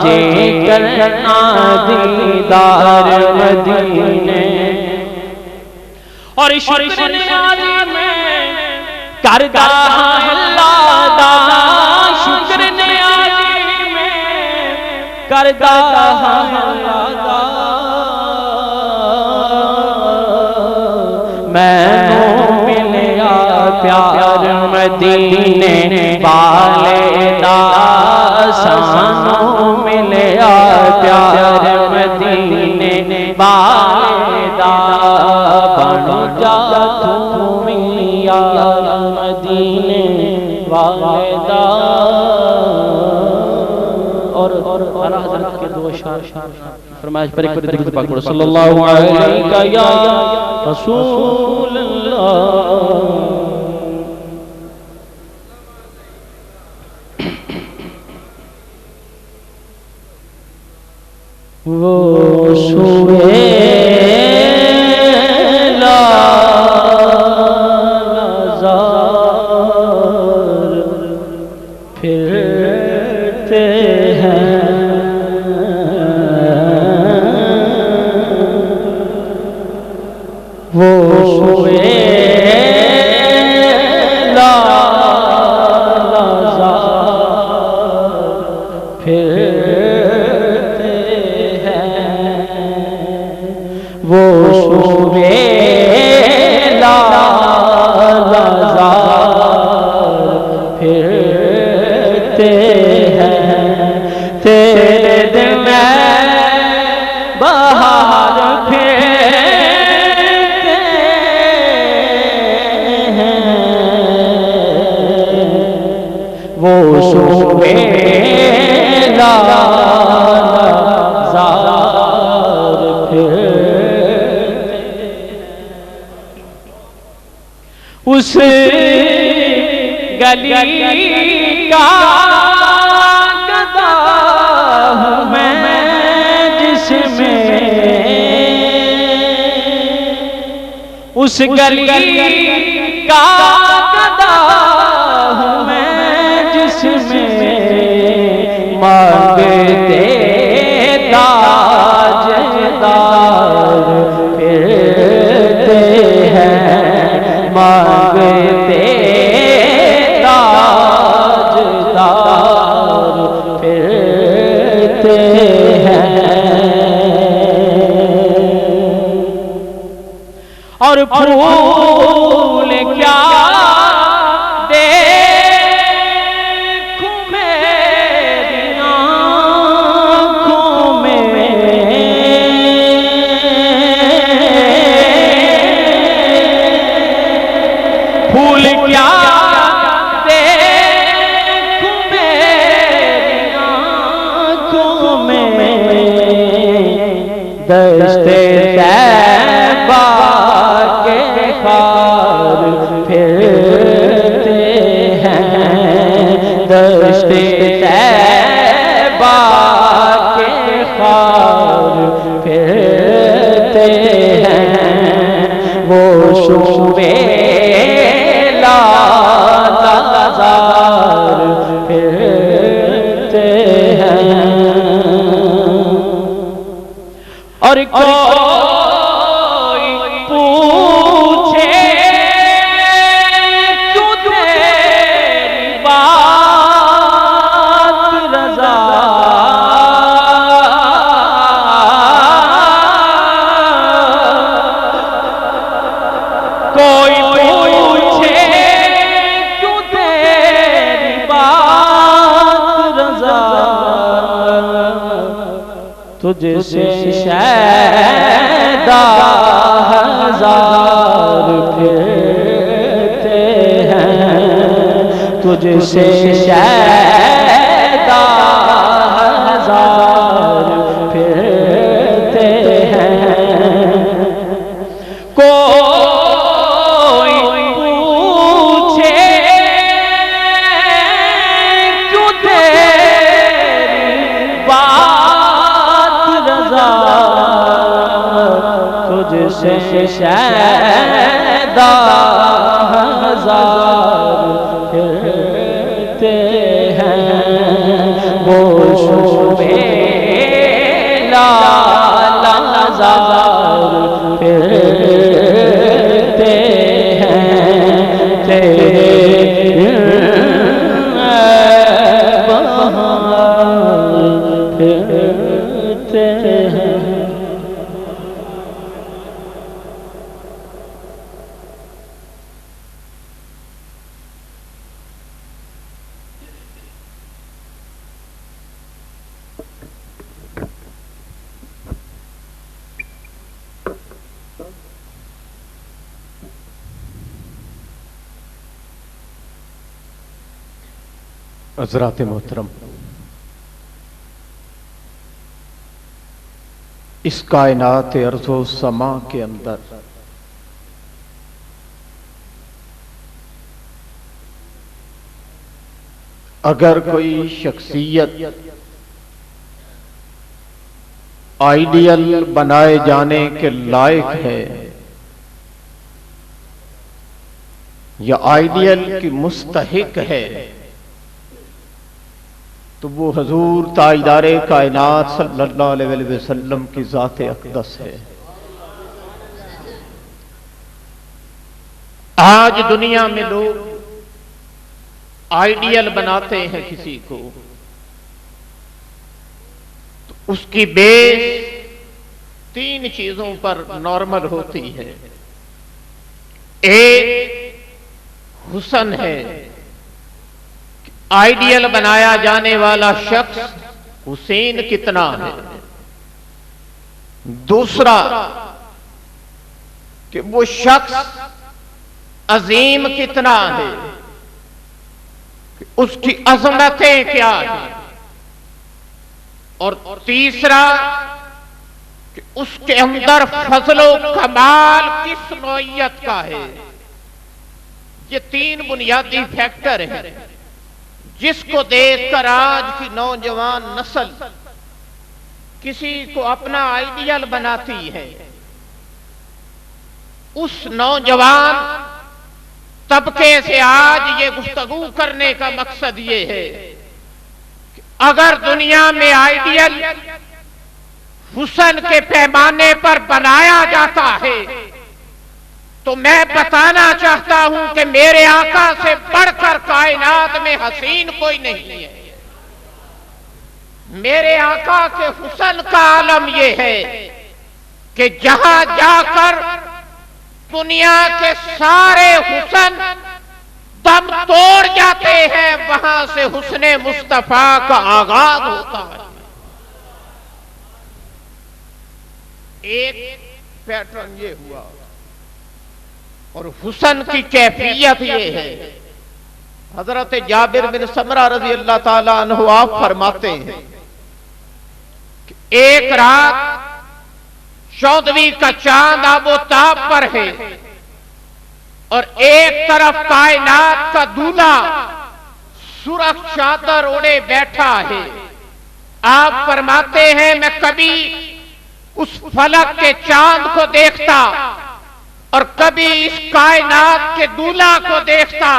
جے کرنا دیدار مدینے اور شکر نیازی میں کردہ اللہ دا شکر نیازی میں کردہ اللہ دا میں ملیا پیار مدینے والے دا سانو ملیا پیار مدینے والے دا بن جا تو یار مدینے والے دا اور اعلیٰ حضرت کے دو اشعار فرمائش پر ایک پر درود پاک پڑھو صلی اللہ علیہ یا رسول اللہ وہ سوئے پھرتے ہیں وہ سوئے پھرتے ہیں وہ سوئے پھرتے ہیں تیرے دل میں بہار پھرتے ہیں وہ سوئے اس گلی کا گدا ہوں میں جس میں اس گلی کا گدا ہوں میں جس میں مانگتے تاجدار پھرتے ہیں مانگتے تاجدار پھرتے ہیں اور پھول کیا دشت طیبہ کے خار پھرتے ہیں دشت طیبہ کے خار پھرتے ہیں وہ شوبے لالازار پھرتے ہیں اور کوئی پوچھے تو تیری بات رضا کوئی پوچھے تو تیری بات رضا تجھ سے شیدا ہزار پھرتے ہیں تجھ سے شیدا ہزار پھرتے ہیں کوئی پوچھے کیوں تیری بات رضا تجھ سے شیدا ہزار پھرتے ہیں وہ شوبے لالا ہزار پھرتے ہیں تیرے بہار پھرتے ہیں حضرات محترم، اس کائنات ارض و سما کے اندر اگر کوئی شخصیت آئیڈیل بنائے جانے کے لائق ہے یا آئیڈیل کی مستحق ہے تو وہ حضور تاجدار کائنات صلی اللہ علیہ وسلم کی ذات اقدس ہے۔ آج دنیا میں لوگ آئیڈیل بناتے ہیں کسی کو تو اس کی بیس 3 چیزوں پر نارمل ہوتی ہے۔ ایک حسن ہے، آئیڈیل بنایا جانے والا شخص حسین کتنا ہے۔ دوسرا کہ وہ شخص عظیم کتنا ہے، اس کی عظمتیں کیا ہیں۔ اور تیسرا کہ اس کے اندر فضل و کمال کس نوعیت کا ہے۔ یہ 3 بنیادی فیکٹر ہیں جس کو دیکھ کر آج کی نوجوان نسل کسی کو اپنا آئیڈیل بناتی ہے۔ اس نوجوان طبقے سے آج یہ گفتگو کرنے کا مقصد یہ ہے کہ اگر دنیا میں آئیڈیل حسن کے پیمانے پر بنایا جاتا ہے تو میں بتانا چاہتا ہوں کہ میرے آقا سے بڑھ کر کائنات میں حسین کوئی نہیں ہے۔ میرے آقا کے حسن کا عالم یہ ہے کہ جہاں جا کر دنیا کے سارے حسن دم توڑ جاتے ہیں وہاں سے حسن مصطفیٰ کا آغاز ہوتا ہے۔ ایک پیٹرن یہ ہوا اور حسن کی کیفیت یہ ہے۔ حضرت جابر بن سمرہ رضی اللہ تعالیٰ عنہ آپ فرماتے ہیں کہ ایک رات 14ویں کا چاند آب و تاب پر ہے اور ایک طرف کائنات کا دولہا سرخ چادر اوڑے بیٹھا ہے۔ آپ فرماتے ہیں میں کبھی اس فلک کے چاند کو دیکھتا اور کبھی اس کائنات کے دولہا کو دیکھتا۔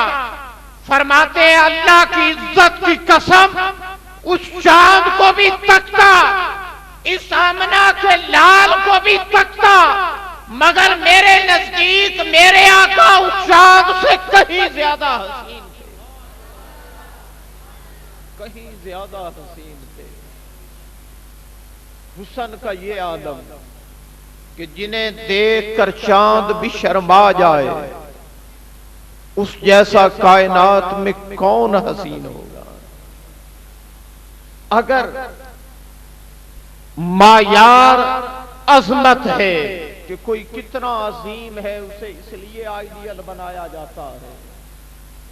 فرماتے ہیں اللہ کی عزت کی قسم اس چاند کو بھی تکتا، اس آمنہ کے لال کو بھی تکتا، مگر میرے نزدیک میرے آقا اس چاند سے کہیں زیادہ حسین تھے، کہیں زیادہ حسین تھے۔ حسن کا یہ عالم کہ جنہیں دیکھ کر چاند بھی شرما جائے، اس جیسا کائنات میں کون حسین ہوگا۔ اگر معیار عظمت ہے کہ کوئی کتنا عظیم ہے اسے اس لیے آئیڈیل بنایا جاتا ہے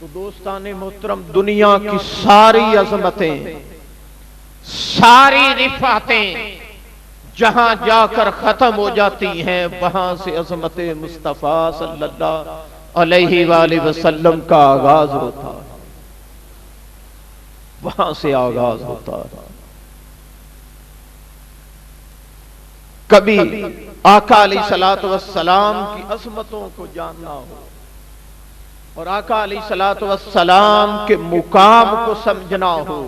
تو دوستان محترم، دنیا کی ساری عظمتیں، ساری رفعتیں جہاں جا کر ختم ہو جاتی ہیں، وہاں سے عظمت مصطفیٰ صلی اللہ علیہ وآلہ وسلم کا آغاز ہوتا ہے، وہاں سے آغاز ہوتا ہے۔ کبھی آقا علیہ الصلوۃ والسلام کی عظمتوں کو جاننا ہو اور آقا علیہ الصلوۃ والسلام کے مقام کو سمجھنا ہو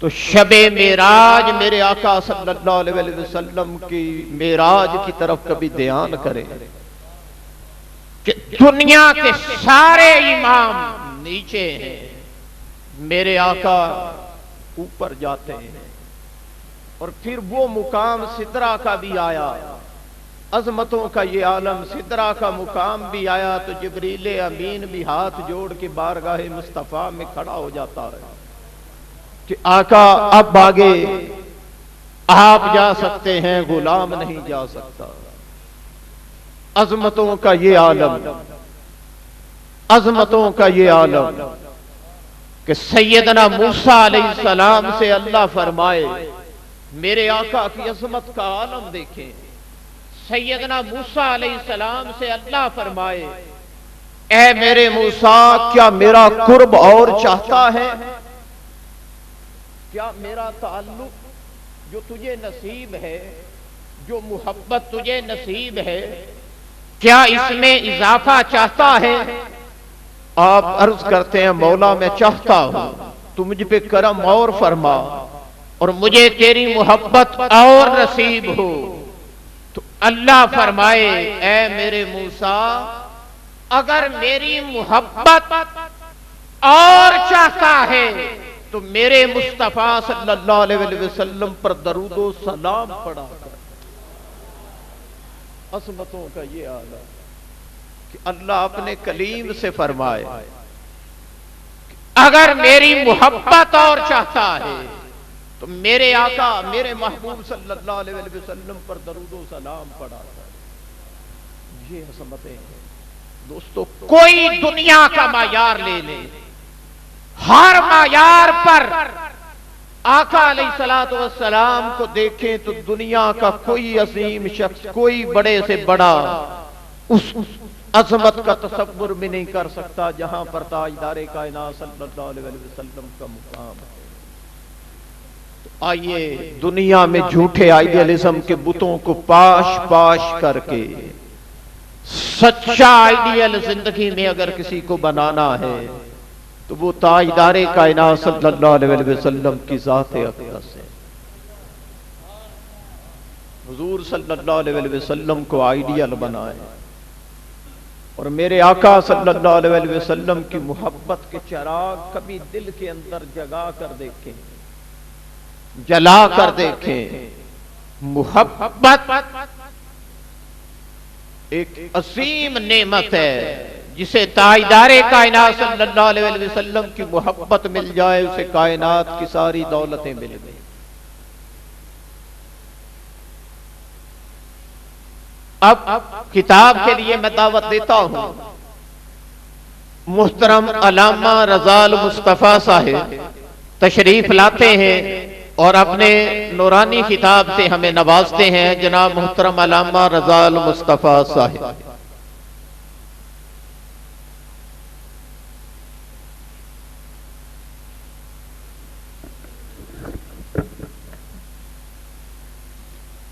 تو شب معراج میرے آقا صلی اللہ علیہ وسلم کی معراج کی طرف کبھی دھیان کریں کہ دنیا کے سارے امام نیچے ہیں، میرے آقا اوپر جاتے ہیں، اور پھر وہ مقام سدرہ کا بھی آیا، عظمتوں کا یہ عالم سدرہ کا مقام بھی آیا تو جبریل امین بھی ہاتھ جوڑ کے بارگاہ مصطفیٰ میں کھڑا ہو جاتا ہے کہ آقا اب آگے آپ جا سکتے ہیں، غلام نہیں جا سکتا۔ عظمتوں کا یہ عالم، عظمتوں کا یہ عالم کہ سیدنا موسیٰ علیہ السلام سے اللہ فرمائے، میرے آقا کی عظمت کا عالم دیکھیں۔ سیدنا موسیٰ علیہ السلام سے اللہ فرمائے، اے میرے موسیٰ، کیا میرا قرب اور چاہتا ہے؟ کیا میرا تعلق جو تجھے نصیب ہے، جو محبت تجھے نصیب ہے، کیا اس میں اضافہ چاہتا ہے؟ آپ عرض کرتے ہیں، مولا میں چاہتا ہوں تو مجھ پہ کرم اور فرما اور مجھے تیری محبت اور نصیب ہو۔ تو اللہ فرمائے، اے میرے موسیٰ، اگر میری محبت اور چاہتا ہے تو میرے مصطفیٰ صلی اللہ علیہ وسلم پر درود و سلام پڑھا کر۔ عظمتوں کا یہ عالم کہ اللہ اپنے کلیم سے فرمائے، اگر میری محبت اور چاہتا ہے تو میرے آقا، میرے محبوب صلی اللہ علیہ وسلم پر درود و سلام پڑھا کر۔ یہ عظمتیں ہیں دوستو، کوئی دنیا کا معیار لے لے، ہر معیار پر آقا علیہ الصلوۃ والسلام کو دیکھیں تو دنیا کا کوئی عظیم شخص، کوئی بڑے سے بڑا اس عظمت کا تصور بھی نہیں کر سکتا جہاں پر تاجدار کائنات صلی اللہ علیہ وسلم کا مقام ہے۔ آئیے دنیا میں جھوٹے آئیڈیالزم کے بتوں کو پاش پاش کر کے سچا آئیڈیل زندگی میں اگر کسی کو بنانا ہے تو وہ تاجدار کائنات صلی اللہ علیہ وسلم کی ذات اقدس ہے۔ حضور صلی اللہ علیہ وسلم کو آئیڈیل بنائے اور میرے آقا صلی اللہ علیہ وسلم کی محبت کے چراغ کبھی دل کے اندر جگا کر دیکھیں، جلا کر دیکھیں۔ محبت ایک عظیم نعمت ہے، جسے تاجدار کائنات صلی اللہ علیہ وسلم کی محبت مل جائے اسے کائنات کی ساری دولتیں مل گئی۔ اب کتاب کے لیے میں دعوت دیتا ہوں، محترم علامہ رضا المصطفیٰ صاحب تشریف لاتے ہیں اور اپنے نورانی کتاب سے ہمیں نوازتے ہیں، جناب محترم علامہ رضا المصطفیٰ صاحب۔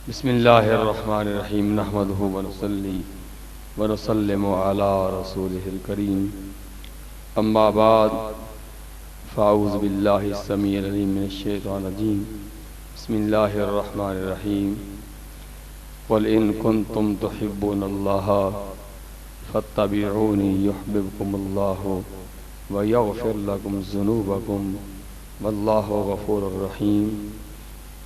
بسم اللہ الرحمن الرحیم، نحمدہ ونصلی ونسلم علی رسولہ الکریم، اما بعد فاعوذ باللہ السمیع العلیم من الشیطان الرجیم، بسم اللہ الرحمن الرحیم، قل ان کنتم تحبون اللہ فاتبعونی یحببکم اللہ ویغفر لکم ذنوبکم واللہ غفور الرحیم۔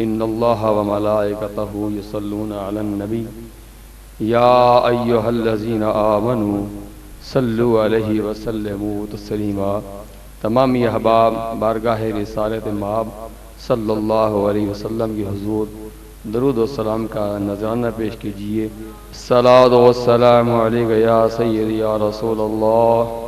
ان اللہ وملائکتہ یصلون علی النبی یا ایہا الذین آمنوا صلوا علیہ وسلموا تسلیما۔ تمامی احباب بارگاہ رسالت مآب صلی اللہ علیہ وسلم کی حضور درود و سلام کا نذرانہ پیش کیجئے۔ الصلاۃ والسلام علیک یا سیدی یا رسول اللہ،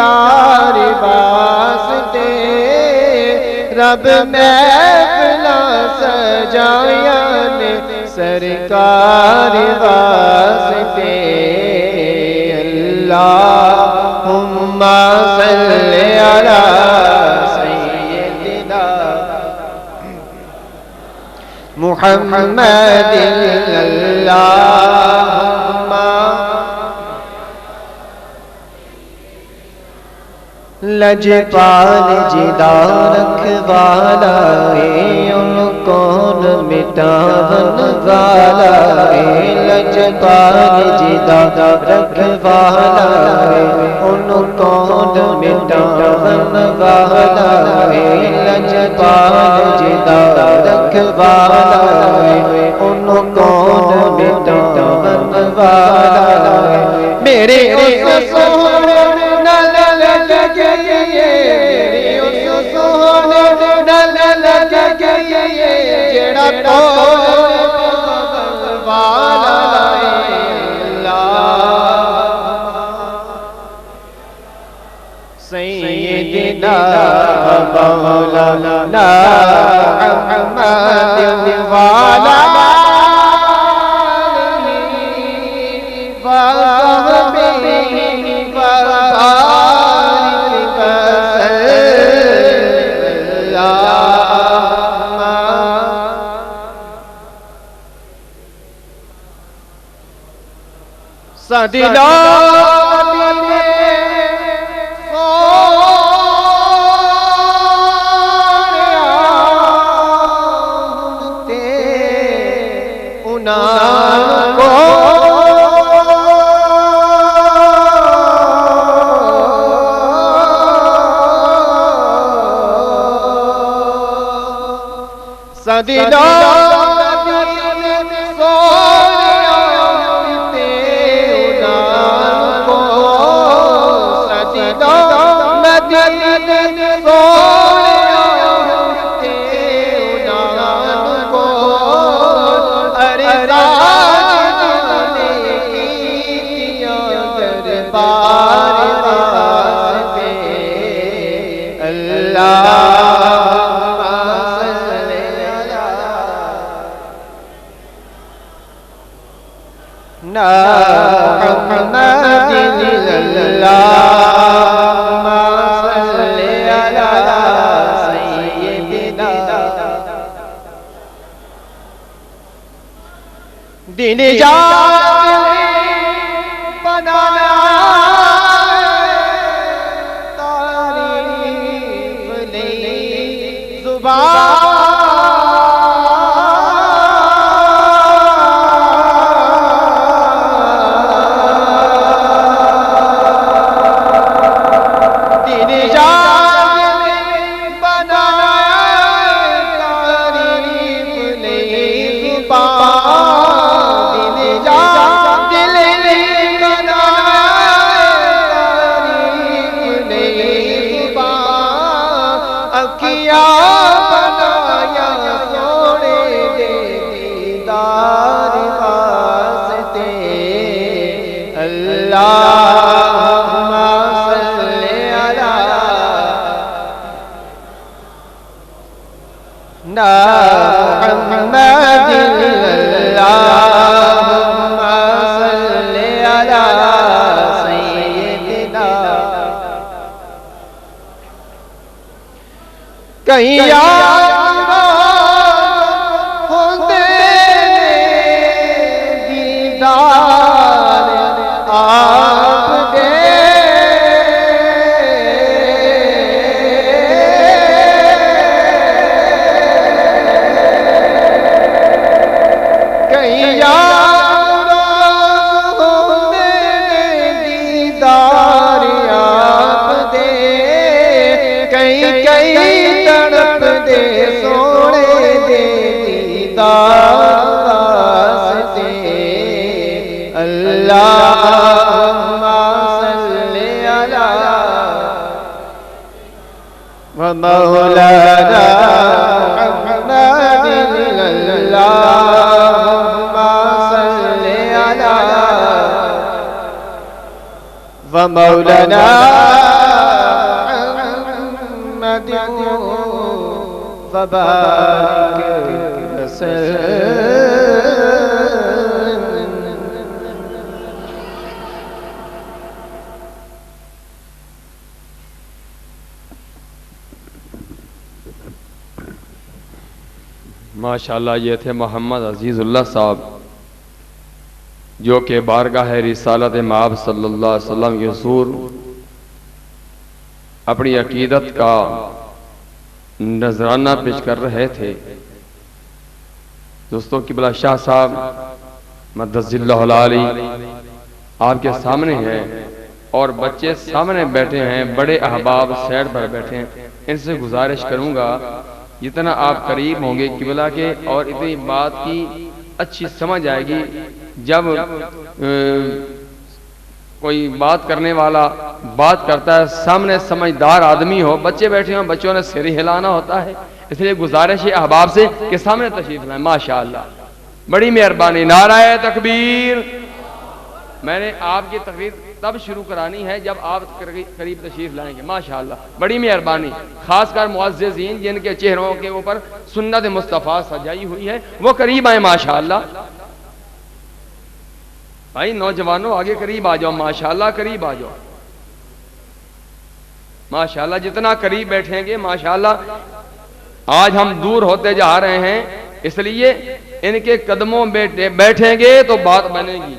جار واسطے رب محفل سجایا نے سرکار واسطے اللہم صلی علی سیدنا محمد اللہم لجپال جدا رکھوالا ان کون مٹاون والا لجپال جدا رکھوالا ان کون مٹاون والا لجپال جدا رکھوالا ان کون مٹاون والا میرے اس سونے سیدنا مولانا محمد والا سدنا سدنا دین جان بنانا تعریف نہیں زبان کہیں ہوتے دیدار آپ دے کہیں ہوتے دیدار آپ دے کہیں تڑپ دے سونے دے دیدار واسطے اللہم صلی علی ومولانا محمد اللہم صلی علی ومولانا وبارك وسلم. ماشاءاللہ یہ تھے محمد عزیز اللہ صاحب، جو کہ بارگاہ رسالت مآب صلی اللہ علیہ وسلم کے حضور اپنی عقیدت کا نذرانہ پیش کر رہے تھے. دوستوں قبلہ شاہ صاحب مدذ اللہ العالی آپ کے سامنے ہیں اور بچے سامنے بیٹھے ہیں، بڑے احباب سیٹ پر بیٹھے ہیں. ان سے گزارش کروں گا جتنا آپ قریب ہوں گے قبلہ کے اور اتنی بات کی اچھی سمجھ آئے گی. جب کوئی بات کرنے والا بات کرتا ہے، سامنے سمجھدار آدمی ہو، بچے بیٹھے ہوں، بچوں نے سر ہلانا ہوتا ہے. اس لیے گزارش ہے احباب سے کہ سامنے تشریف لائیں. ماشاءاللہ بڑی مہربانی. نعرہ تکبیر. میں نے آپ کی تقریر تب شروع کرانی ہے جب آپ قریب تشریف لائیں گے. ماشاءاللہ بڑی مہربانی. خاص کر معززین جن کے چہروں کے اوپر سنت مصطفیٰ سجائی ہوئی ہے وہ قریب آئیں. ماشاءاللہ بھائی نوجوانوں آگے قریب آ جاؤ. ماشاءاللہ قریب آ جاؤ. ماشاءاللہ جتنا قریب بیٹھیں گے ماشاءاللہ. آج ہم دور ہوتے جا رہے ہیں، اس لیے ان کے قدموں بیٹھیں گے تو بات بنے گی.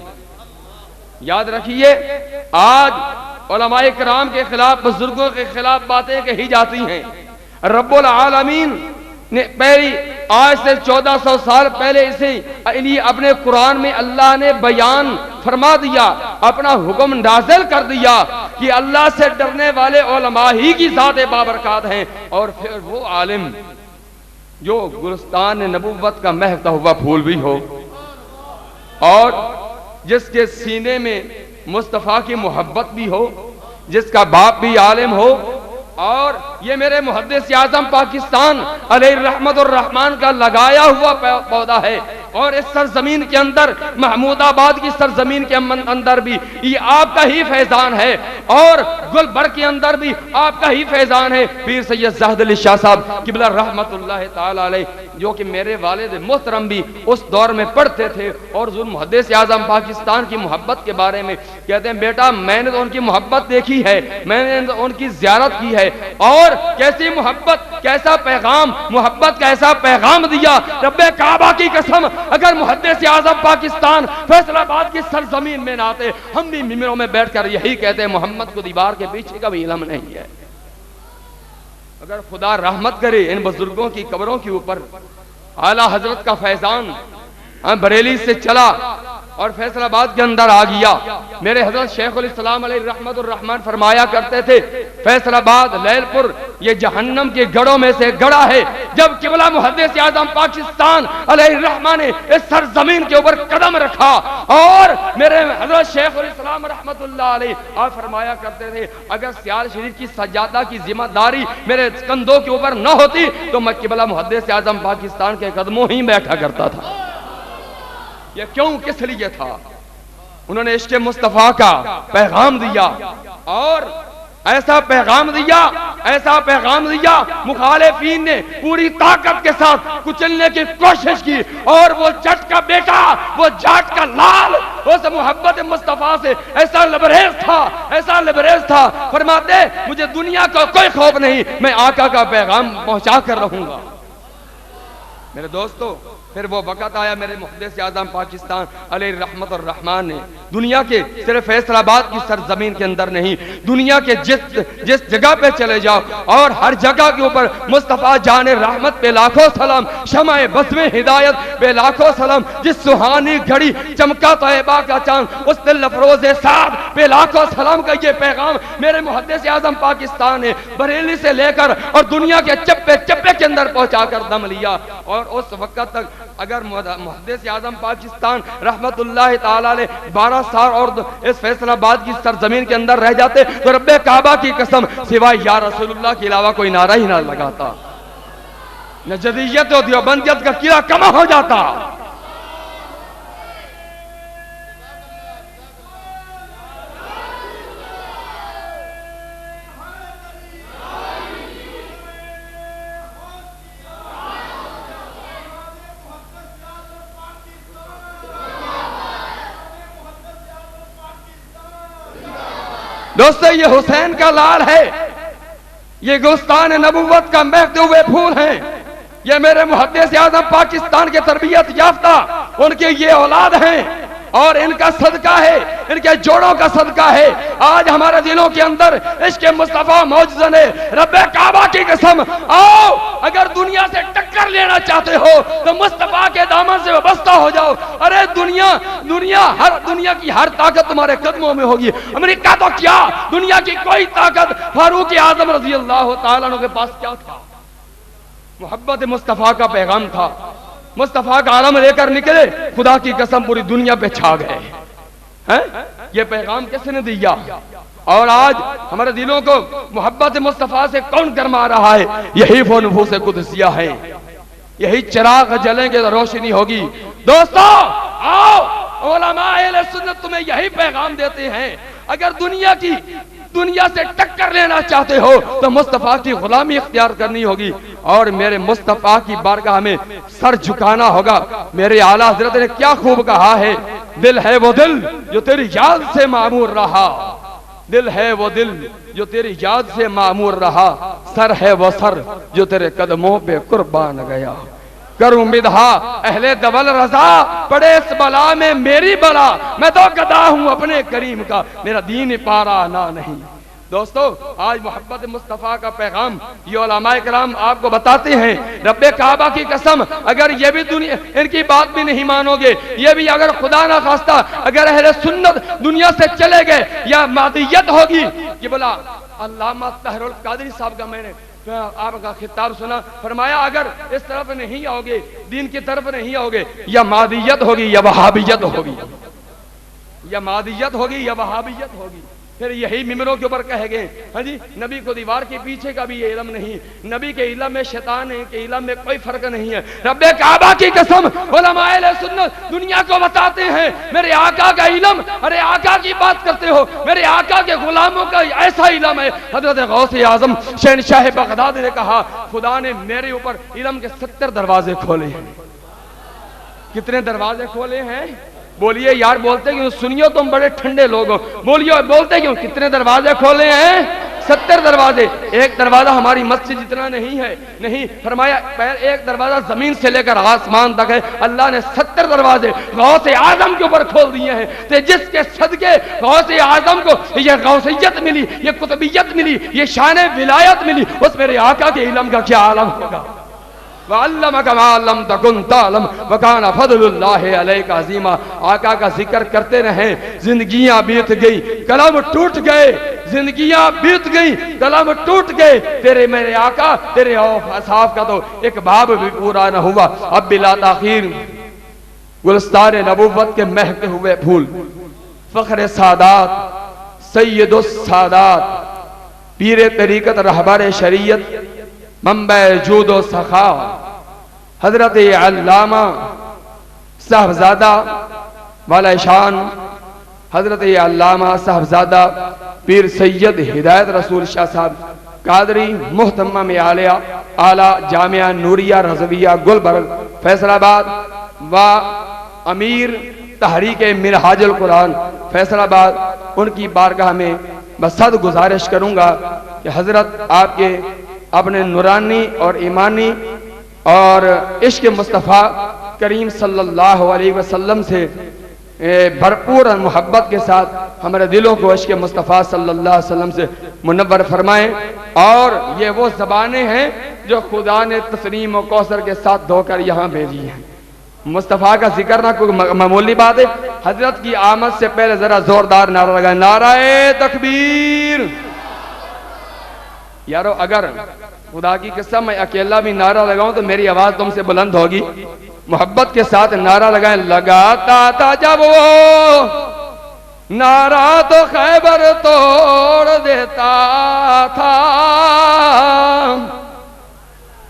یاد رکھیے آج علماء کرام کے خلاف، بزرگوں کے خلاف باتیں کہی جاتی ہیں. رب العالمین نے پہلی آج سے 1400 سال پہلے اسے اپنے قرآن میں اللہ نے بیان فرما دیا، اپنا حکم نازل کر دیا کہ اللہ سے ڈرنے والے علماء ہی کی ذات بابرکات ہیں. اور پھر وہ عالم جو گلستان نبوت کا مہکتا ہوا پھول بھی ہو، اور جس کے سینے میں مصطفیٰ کی محبت بھی ہو، جس کا باپ بھی عالم ہو. اور یہ میرے محدث اعظم پاکستان علیہ الرحمت الرحمان کا لگایا ہوا پودا ہے. اور اس سرزمین کے اندر، محمود آباد کی سرزمین کے اندر بھی یہ آپ کا ہی فیضان ہے، اور گلبرگ کے اندر بھی آپ کا ہی فیضان ہے. پیر سید زاہد علی شاہ صاحب قبلہ رحمت اللہ تعالی علیہ، جو کہ میرے والد محترم بھی اس دور میں پڑھتے تھے اور حضور محدث اعظم پاکستان کی محبت کے بارے میں کہتے ہیں بیٹا میں نے تو ان کی محبت دیکھی ہے، میں نے ان کی زیارت کی ہے، اور کیسی محبت، کیسا پیغام، محبت کیسا پیغام دیا. رب کعبہ کی قسم اگر محدث اعظم پاکستان فیصل آباد کی سرزمین میں نہ آتے، ہم بھی ممبروں میں بیٹھ کر یہی کہتے ہیں محمد کو دیوار کے پیچھے کا بھی علم نہیں ہے. اگر خدا رحمت کرے ان بزرگوں کی قبروں کے اوپر، اعلیٰ حضرت کا فیضان بریلی سے چلا اور فیصل آباد کے اندر آ گیا. میرے حضرت شیخ الاسلام علیہ رحمت الرحمن فرمایا کرتے تھے فیصل آباد لیل پور یہ جہنم کے گڑھوں میں سے گڑھا ہے. جب قبلہ محدث اعظم پاکستان علیہ الرحمن نے اس سرزمین کے اوپر قدم رکھا، اور میرے حضرت شیخ الاسلام رحمت اللہ علیہ آپ فرمایا کرتے تھے اگر سیال شریف کی سجادہ کی ذمہ داری میرے کندھوں کے اوپر نہ ہوتی تو میں قبلہ محدث اعظم پاکستان کے قدموں ہی بیٹھا کرتا تھا. یہ کیوں، کس لیے تھا؟ انہوں نے عشق مصطفیٰ کا پیغام دیا، اور ایسا پیغام دیا مخالفین نے پوری طاقت کے ساتھ کچلنے کی کوشش کی. اور وہ جٹ کا بیٹا، وہ جاٹ کا لال، اس محبت مصطفیٰ سے ایسا لبریز تھا فرماتے مجھے دنیا کا کوئی خوف نہیں، میں آقا کا پیغام پہنچا کر رہوں گا. میرے دوستو پھر وہ وقت آیا میرے محدث اعظم پاکستان علیہ رحمت الرحمان نے دنیا کے صرف فیصل آباد کی سرزمین کے اندر نہیں، دنیا کے جس جگہ پہ چلے جاؤ اور ہر جگہ کے اوپر مصطفیٰ جان رحمت پہ لاکھوں سلام، شمع بزم ہدایت پہ لاکھوں سلام، جس سہانی گھڑی چمکا طیبہ کا چاند اس دل افروز سعد پہ لاکھوں سلام کا یہ پیغام میرے محدث اعظم پاکستان نے بریلی سے لے کر اور دنیا کے چپے چپے کے اندر پہنچا کر دم لیا. اور اس وقت تک اگر محدث اعظم پاکستان رحمت اللہ تعالی علیہ 12 سال اور اس فیصل آباد کی سرزمین کے اندر رہ جاتے تو رب کعبہ کی قسم سوائے یا رسول اللہ کے علاوہ کوئی نعرہ ہی نہ لگاتا، نہ جدیت و دیوبندیت کا قلعہ کما ہو جاتا. دوستو یہ حسین کا لال ہے، یہ گلستان نبوت کا مہکتے ہوئے پھول ہیں، یہ میرے محدث اعظم پاکستان کے تربیت یافتہ ان کے یہ اولاد ہیں، اور ان کا صدقہ ہے، ان کے جوڑوں کا صدقہ ہے آج ہمارے دلوں کے اندر عشق مصطفیٰ موجود ہے۔ رب کعبہ کی قسم، آؤ اگر دنیا سے ٹکر لینا چاہتے ہو تو مصطفیٰ کے دامن سے وابستہ ہو جاؤ۔ ارے دنیا کی ہر طاقت تمہارے قدموں میں ہوگی۔ امریکہ تو کیا، دنیا کی کوئی طاقت فاروق اعظم رضی اللہ تعالیٰ عنہ کے پاس کیا تھا؟ محبت مصطفیٰ کا پیغام تھا، مصطفیٰ کا عالم لے کر نکلے، خدا کی قسم پوری دنیا پہ چھا گئے ہیں۔ یہ پیغام کس نے دیا؟ اور آج ہمارے دلوں کو محبت مصطفیٰ سے کون گرما رہا ہے؟ یہی وہ نفوس قدسیہ ہے، یہی چراغ جلیں گے تو روشنی ہوگی۔ دوستو آؤ، علماء اہل سنت تمہیں یہی پیغام دیتے ہیں، اگر دنیا سے ٹکر لینا چاہتے ہو تو مصطفیٰ کی غلامی اختیار کرنی ہوگی، اور میرے مصطفیٰ کی بارگاہ میں سر جھکانا ہوگا۔ میرے اعلیٰ حضرت نے کیا خوب کہا ہے، دل ہے وہ دل جو تیری یاد سے معمور رہا، دل ہے وہ دل جو تیری یاد سے معمور رہا، سر ہے وہ سر جو تیرے قدموں پہ قربان گیا۔ کروں مدحا اہل دول رضا، پڑے اس بلا میں میری بلا، میں تو گدا ہوں اپنے کریم کا، میرا دین پارا نہ نہیں۔ دوستو آج محبت مصطفیٰ کا پیغام یہ علماء کرام آپ کو بتاتے ہیں۔ رب کعبہ کی قسم، اگر یہ بھی ان کی بات بھی نہیں مانو گے، یہ بھی اگر خدا نہ خواستہ اگر اہل سنت دنیا سے چلے گئے یا مادیت ہوگی، یہ بولا علامہ طاہر القادری صاحب کا میں نے آپ کا خطاب سنا، فرمایا اگر اس طرف نہیں آؤ گے، دین کی طرف نہیں آؤ گے، یا مادیت ہوگی یا وہابیت ہوگی، یا مادیت ہوگی یا وہابیت ہوگی۔ پھر یہی ممبروں کے اوپر کہے گئے، ہاں جی نبی کو دیوار کے پیچھے کا بھی یہ علم نہیں، نبی کے علم میں شیطان ہے کہ علم میں کوئی فرق نہیں ہے۔ رب کعبہ کی قسم، علماء اہل سنت دنیا کو بتاتے ہیں میرے آقا کا علم، ارے آقا کی بات کرتے ہو، میرے آقا کے غلاموں کا ایسا علم ہے۔ حضرت غوث اعظم شہنشاہ بغداد نے کہا خدا نے میرے اوپر علم کے 70 دروازے کھولے ہیں۔ کتنے دروازے کھولے ہیں؟ بولیے یار، بولتے کیوں؟ سنیو تم بڑے ٹھنڈے لوگ ہو، بولیو بولتے کیوں؟ کتنے دروازے کھولے ہیں؟ 70 دروازے۔ ایک دروازہ ہماری مسجد جتنا نہیں ہے، نہیں، فرمایا ایک دروازہ زمین سے لے کر آسمان تک ہے، اللہ نے 70 دروازے غوث اعظم کے اوپر کھول دیے ہیں۔ تو جس کے صدقے غوث اعظم کو یہ غوثیت ملی، یہ قطبیت ملی، یہ شان ولایت ملی، اس میرے آقا کے علم کا کیا عالم ہوگا؟ وَعَلَّمَكَ مَا لَمْ تَكُنْ تَعْلَمْ وَكَانَ فَضْلُ اللَّهِ عَلَيْكَ عَظِيمًا۔ آقا کا ذکر کرتے رہیں، زندگیاں بیت گئی، قلم ٹوٹ گئے، زندگیاں بیت گئی، قلم ٹوٹ گئے، تیرے میرے آقا تیرے اصحاب کا تو ایک باب بھی پورا نہ ہوا۔ اب بلا تاخیر گلستان نبوت کے مہکتے ہوئے پھول، فخر سادات، سید السادات، پیر طریقت، رہبر شریعت، منبع جود و سخا، حضرت علامہ صاحبزادہ والا شان حضرت علامہ صاحبزادہ پیر سید ہدایت رسول شاہ صاحب قادری محتمم عالیہ اعلیٰ جامعہ نوریہ رضویہ گلبرگ فیصل آباد و امیر تحریک منہاج القرآن فیصل آباد، ان کی بارگاہ میں بصد گزارش کروں گا کہ حضرت آپ کے اپنے نورانی اور ایمانی اور عشق مصطفیٰ کریم صلی اللہ علیہ وسلم سے بھرپور محبت کے ساتھ ہمارے دلوں کو عشق مصطفیٰ صلی اللہ علیہ وسلم سے منور فرمائیں۔ اور یہ وہ زبانیں ہیں جو خدا نے تسنیم و کوثر کے ساتھ دھو کر یہاں بھیجی ہیں۔ مصطفیٰ کا ذکر نہ کوئی معمولی بات ہے۔ حضرت کی آمد سے پہلے ذرا زوردار نعرہ لگائیں، نعرہ تکبیر۔ یارو اگر خدا کی قسم میں اکیلا بھی نعرہ لگاؤں تو میری آواز تم سے بلند ہوگی۔ محبت کے ساتھ نعرہ لگائیں، لگاتا تھا جب وہ نعرہ تو خیبر توڑ دیتا تھا،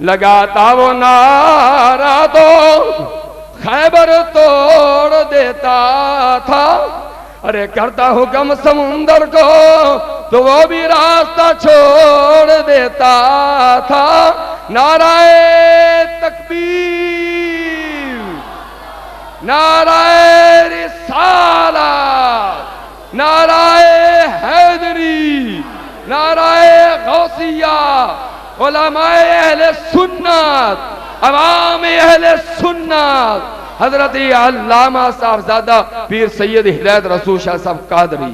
لگاتا وہ نعرہ تو خیبر توڑ دیتا تھا، ارے کرتا حکم سمندر کو تو وہ بھی راستہ چھوڑ دیتا تھا۔ نعرہ تکبیر، نعرہ رسالت، نعرہ حیدری، نعرہ غوثیہ، علماء اہل سنت، عوام اہل سنت، حضرت علامہ صاحبزادہ پیر سید ہدایت رسول شاہ صاحب قادری